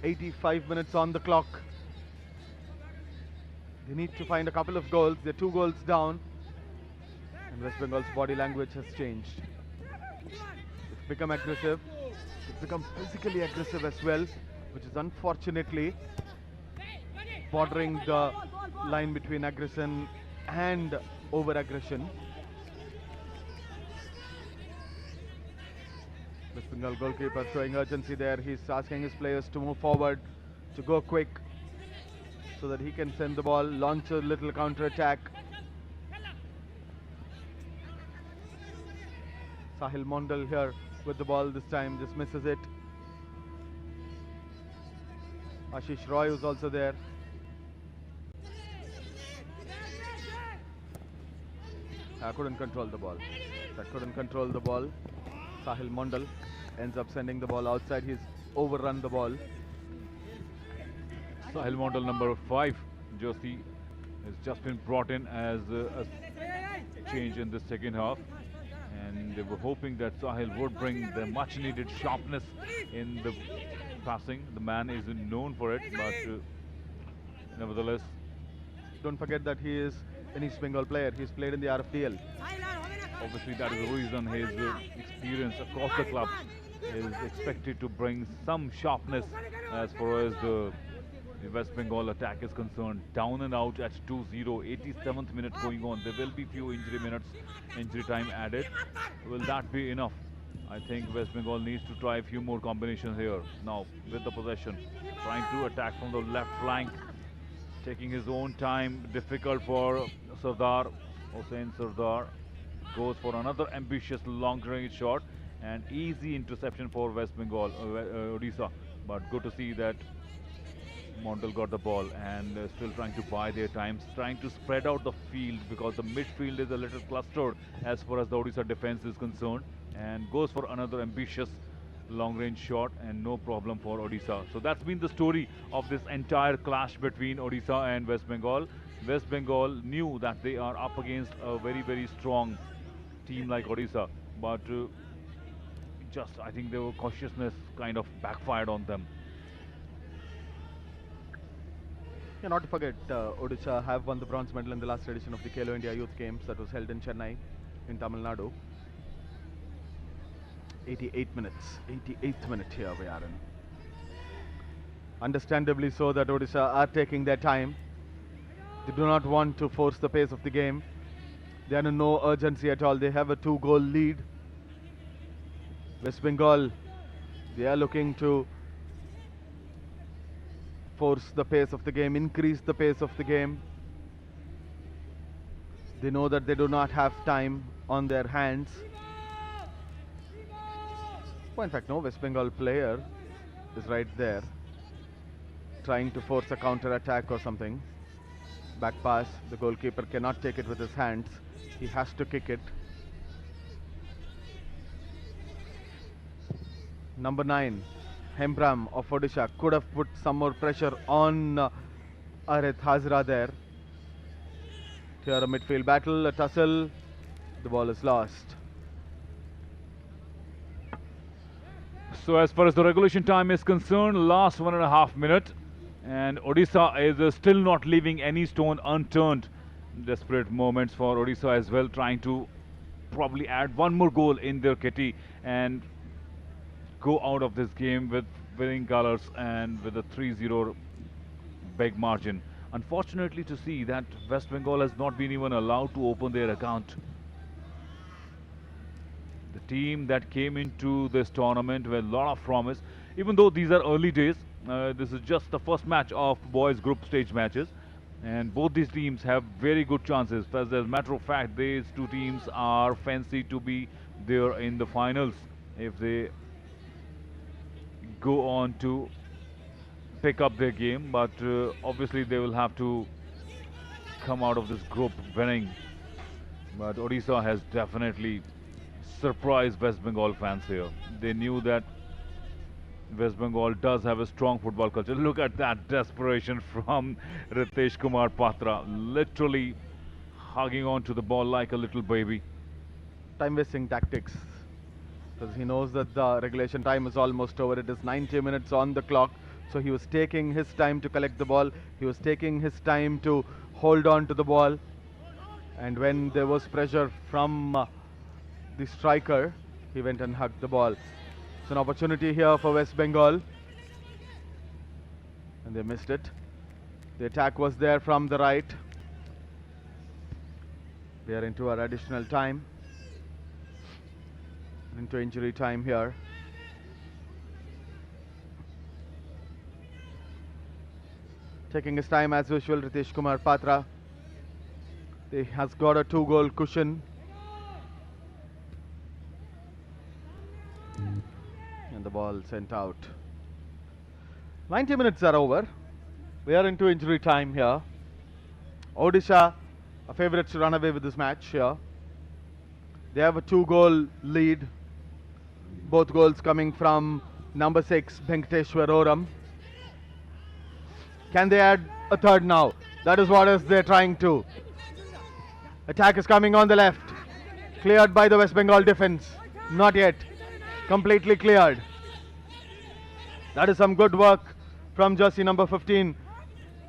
85 minutes on the clock. They need to find a couple of goals. They're 2 goals down. And West Bengal's body language has changed. It's become aggressive. It's become physically aggressive as well, which is unfortunately bordering the line between aggression and over-aggression. West Bengal goalkeeper showing urgency there. He's asking his players to move forward, to go quick, so that he can send the ball, launch a little counter-attack. Sahil Mondal here with the ball this time, just misses it. Ashish Roy was also there. I couldn't control the ball. That couldn't control the ball. Sahil Mondal ends up sending the ball outside. He's overrun the ball. Sahil Mondal, number 5, jersey, has just been brought in as a change in the second half. And they were hoping that Sahil would bring the much needed sharpness in the passing. The man is known for it, but nevertheless. Don't forget that he is an East Bengal player. He's played in the RFDL. Obviously, that is the reason his experience across the club is expected to bring some sharpness as far as the West Bengal attack is concerned. Down and out at 2-0, 87th minute going on. There will be few injury minutes, injury time added. Will that be enough? I think West Bengal needs to try a few more combinations here. Now, with the possession, trying to attack from the left flank, taking his own time. Difficult for Sardar. Hossein Sardar goes for another ambitious long-range shot and easy interception for West Bengal, Odisha. But good to see that Mondal got the ball and still trying to buy their time, trying to spread out the field because the midfield is a little clustered as far as the Odisha defense is concerned, and goes for another ambitious long-range shot and no problem for Odisha. So that's been the story of this entire clash between Odisha and West Bengal. West Bengal knew that they are up against a very, very strong team like Odisha, but just I think their cautiousness kind of backfired on them. Yeah, not to forget, Odisha have won the bronze medal in the last edition of the Khelo India Youth Games that was held in Chennai, in Tamil Nadu. 88 minutes, 88th minute here we are in. Understandably so that Odisha are taking their time. They do not want to force the pace of the game. They are in no urgency at all. They have a 2-goal lead. West Bengal, they are looking to force the pace of the game, increase the pace of the game. They know that they do not have time on their hands. Oh, in fact, no, West Bengal player is right there, trying to force a counter attack or something. Back pass, the goalkeeper cannot take it with his hands. He has to kick it. Number 9, Hembram of Odisha could have put some more pressure on Arith Hazra there. Here a midfield battle, a tussle. The ball is lost. So as far as the regulation time is concerned, last 1.5 minutes, and Odisha is still not leaving any stone unturned. Desperate moments for Odisha as well, trying to probably add one more goal in their kitty and go out of this game with winning colors and with a 3-0 big margin. Unfortunately to see that West Bengal has not been even allowed to open their account. The team that came into this tournament with a lot of promise, even though these are early days, this is just the first match of boys group stage matches, and both these teams have very good chances. As a matter of fact, these two teams are fancy to be there in the finals if they go on to pick up their game, but obviously they will have to come out of this group winning. But Odisha has definitely surprise West Bengal fans here. They knew that West Bengal does have a strong football culture. Look at that desperation from Ritesh Kumar Patra, literally hugging on to the ball like a little baby. Time wasting tactics. Because he knows that the regulation time is almost over. It is 90 minutes on the clock. So he was taking his time to collect the ball. He was taking his time to hold on to the ball. And when there was pressure from the striker, he went and hugged the ball. It's an opportunity here for West Bengal. And they missed it. The attack was there from the right. We are into our additional time. Into injury time here. Taking his time as usual, Ritesh Kumar Patra. He has got a 2-goal cushion. And the ball sent out. 90 minutes are over. We are into injury time here. Odisha are favourites to run away with this match here. They have a 2-goal lead. Both goals coming from number 6, Venkateshwar Oram. Can they add a third now? That is what they're trying to. Attack is coming on the left. Cleared by the West Bengal defense. Not yet. Completely cleared. That is some good work from jersey number 15,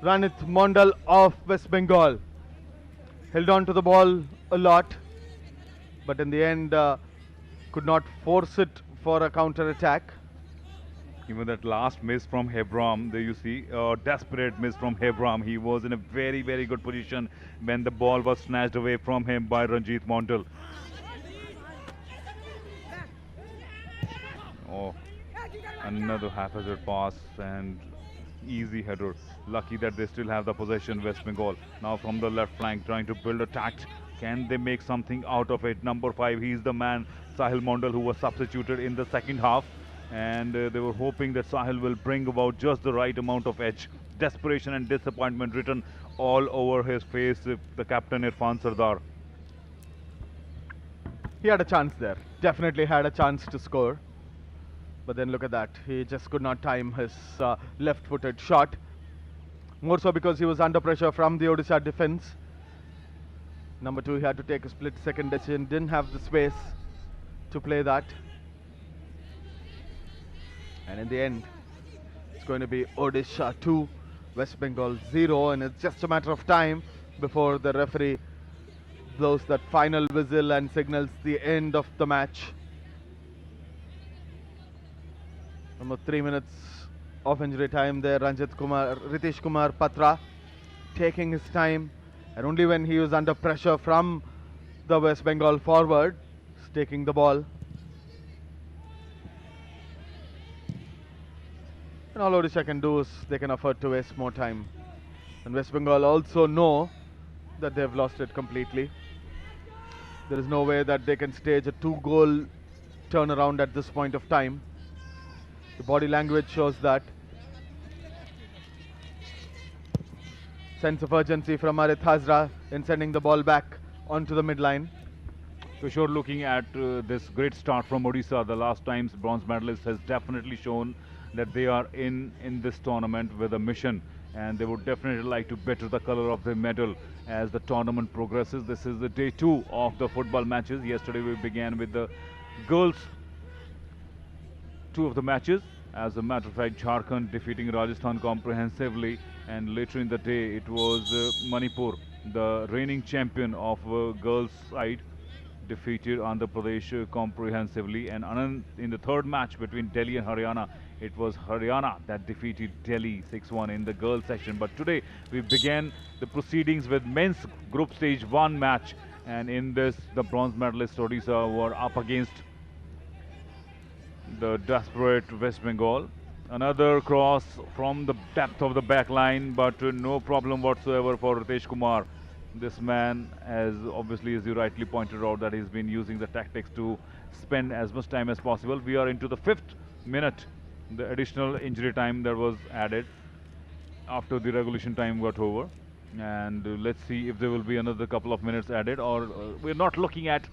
Ranit Mondal of West Bengal. Held on to the ball a lot, but in the end could not force it for a counter attack. Even that last miss from Hebram, there you see a desperate miss from Hebram. He was in a very, very good position when the ball was snatched away from him by Ranjit Mondal. Oh, another haphazard pass and easy header. Lucky that they still have the possession, West Bengal. Now from the left flank trying to build attack. Can they make something out of it? Number 5, he's the man, Sahil Mondal, who was substituted in the second half. And they were hoping that Sahil will bring about just the right amount of edge. Desperation and disappointment written all over his face, the captain Irfan Sardar. He had a chance there. Definitely had a chance to score. But then look at that. He just could not time his left-footed shot. More so because he was under pressure from the Odisha defense. Number 2, he had to take a split-second decision. Didn't have the space to play that. And in the end, it's going to be Odisha 2, West Bengal 0. And it's just a matter of time before the referee blows that final whistle and signals the end of the match. Almost 3 minutes of injury time there. Ritesh Kumar Patra taking his time, and only when he was under pressure from the West Bengal forward, taking the ball. And all Odisha can do is they can afford to waste more time. And West Bengal also know that they've lost it completely. There is no way that they can stage a 2-goal turnaround at this point of time. The body language shows that. Sense of urgency from Arit Hazra in sending the ball back onto the midline. For sure, looking at this great start from Odisha, the last times bronze medalist has definitely shown that they are in this tournament with a mission, and they would definitely like to better the color of the medal as the tournament progresses. This is the day 2 of the football matches. Yesterday we began with the girls 2 of the matches. As a matter of fact, Jharkhand defeating Rajasthan comprehensively, and later in the day it was Manipur, the reigning champion of girls side, defeated Andhra Pradesh comprehensively. And in the third match between Delhi and Haryana, it was Haryana that defeated Delhi 6-1 in the girls section. But today we began the proceedings with men's group stage 1 match, and in this the bronze medalist Odisha were up against the desperate West Bengal. Another cross from the depth of the back line, but no problem whatsoever for Ritesh Kumar. This man, as obviously as you rightly pointed out, that he's been using the tactics to spend as much time as possible. We are into the 5th minute, the additional injury time that was added after the regulation time got over. And let's see if there will be another couple of minutes added, or we're not looking at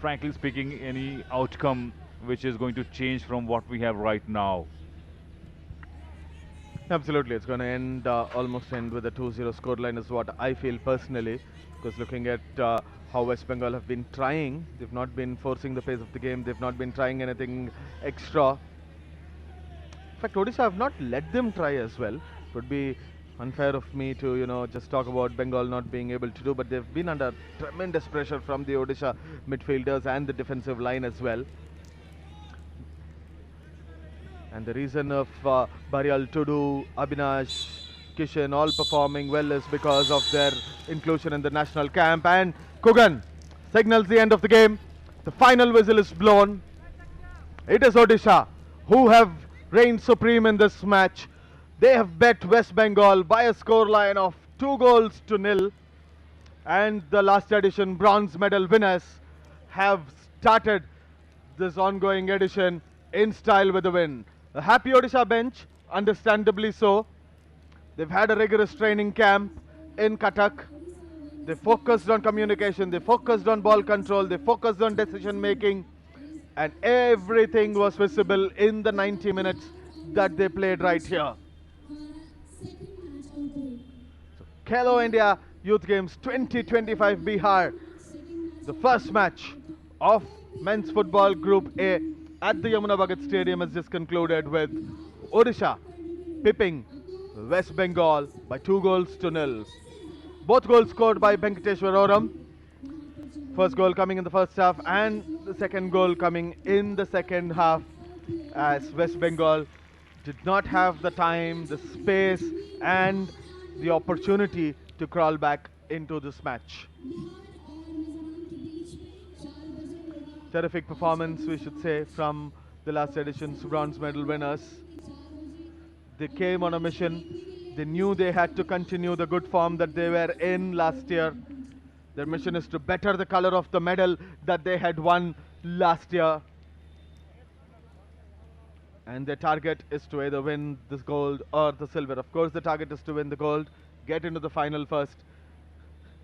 frankly speaking, any outcome which is going to change from what we have right now. Absolutely, it's going to end almost end with a 2-0 scoreline is what I feel personally. Because looking at how West Bengal have been trying, they've not been forcing the pace of the game. They've not been trying anything extra. In fact, Odisha have not let them try as well. It would be unfair of me to, just talk about Bengal not being able to do, but they've been under tremendous pressure from the Odisha midfielders and the defensive line as well. And the reason of Barial Tudu, Abhinash, Kishan all performing well is because of their inclusion in the national camp. And Kugan signals the end of the game. The final whistle is blown. It is Odisha who have reigned supreme in this match. They have bet West Bengal by a scoreline of 2 goals to nil. And the last edition bronze medal winners have started this ongoing edition in style with a win. A happy Odisha bench, understandably so. They've had a rigorous training camp in Cuttack. They focused on communication, they focused on ball control, they focused on decision making, and everything was visible in the 90 minutes that they played right here. Khelo India Youth Games 2025 Bihar, the first match of men's football Group A at the Yamuna Bhagat Stadium has just concluded with Odisha pipping West Bengal by 2 goals to nil. Both goals scored by Venkateshwar Oram. First goal coming in the first half and the second goal coming in the second half, as West Bengal did not have the time, the space and the opportunity to crawl back into this match. Terrific performance, we should say, from the last edition's bronze medal winners. They came on a mission. They knew they had to continue the good form that they were in last year. Their mission is to better the color of the medal that they had won last year. And their target is to either win this gold or the silver. Of course, the target is to win the gold, get into the final first,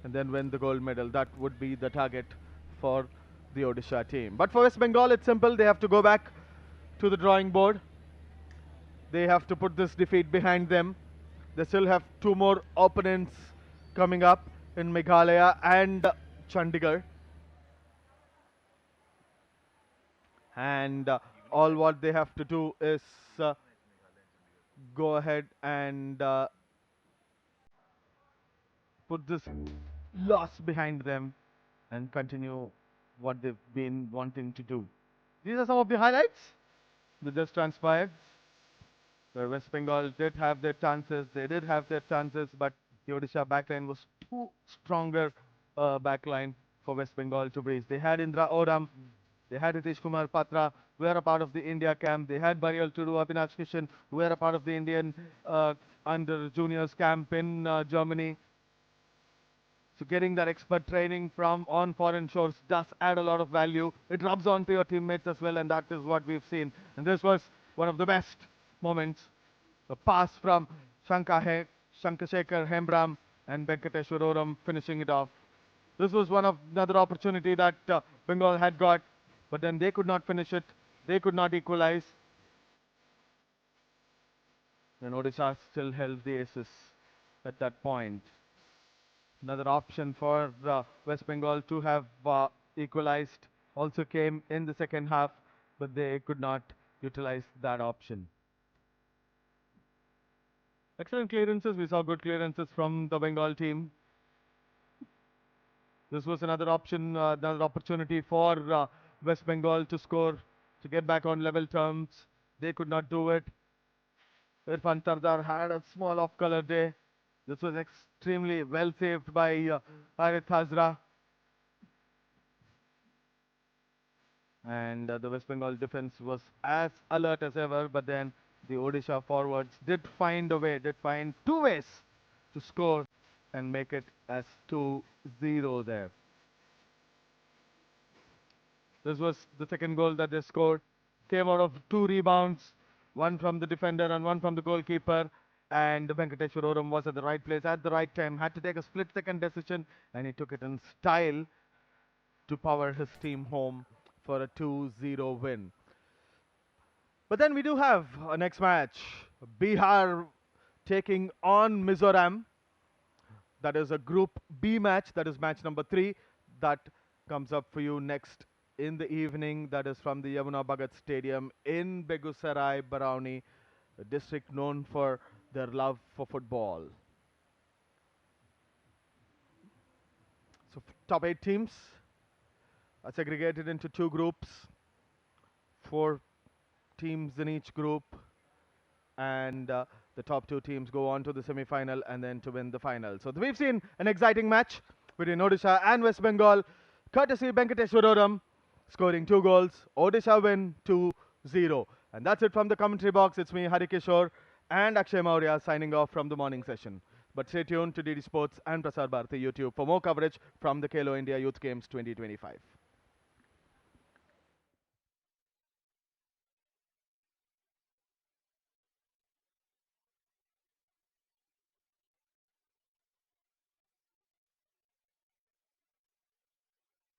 and then win the gold medal. That would be the target for the Odisha team. But for West Bengal, it's simple. They have to go back to the drawing board. They have to put this defeat behind them. They still have two more opponents coming up in Meghalaya and Chandigarh. And all what they have to do is go ahead and put this loss behind them and continue what they've been wanting to do. These are some of the highlights that just transpired. The West Bengal did have their chances, but the Odisha backline was too stronger backline for West Bengal to breeze. They had Indra Oram, they had Ritesh Kumar Patra, who were a part of the India camp. They had Barial Tudu, Abhinash Kishan, who were a part of the Indian under juniors camp in Germany. So getting that expert training from on foreign shores does add a lot of value. It rubs on to your teammates as well, and that is what we've seen. And this was one of the best moments. The pass from Shankashekhar Hembram and Venkateshwar Oram finishing it off. This was another opportunity that Bengal had got, but then they could not finish it. They could not equalize. And Odisha still held the aces at that point. Another option for West Bengal to have equalized also came in the second half, but they could not utilize that option. Excellent clearances. We saw good clearances from the Bengal team. This was another option, another opportunity for West Bengal to score, to get back on level terms. They could not do it. Irfan Tardar had a small off-color day. This was extremely well saved by Harith Hazra. And the West Bengal defense was as alert as ever, but then the Odisha forwards did find a way, did find two ways to score and make it as 2-0 there. This was the second goal that they scored. Came out of two rebounds, one from the defender and one from the goalkeeper. And Venkateshwar Oram was at the right place at the right time, had to take a split-second decision, and he took it in style. to power his team home for a 2-0 win. But then we do have a next match. Bihar taking on Mizoram. That is a Group B match. That is match number 3. That comes up for you next in the evening. That is from the Yamuna Bhagat Stadium in Begusarai, Barauni, a district known for their love for football. So top 8 teams are segregated into 2 groups. 4 teams in each group, and the top 2 teams go on to the semi-final and then to win the final. So we've seen an exciting match between Odisha and West Bengal, courtesy Venkateshwaroram scoring 2 goals. Odisha win 2-0. And that's it from the commentary box. It's me, Hari Kishore, and Akshay Maurya signing off from the morning session. But stay tuned to DD Sports and Prasar Bharati YouTube for more coverage from the Khelo India Youth Games 2025.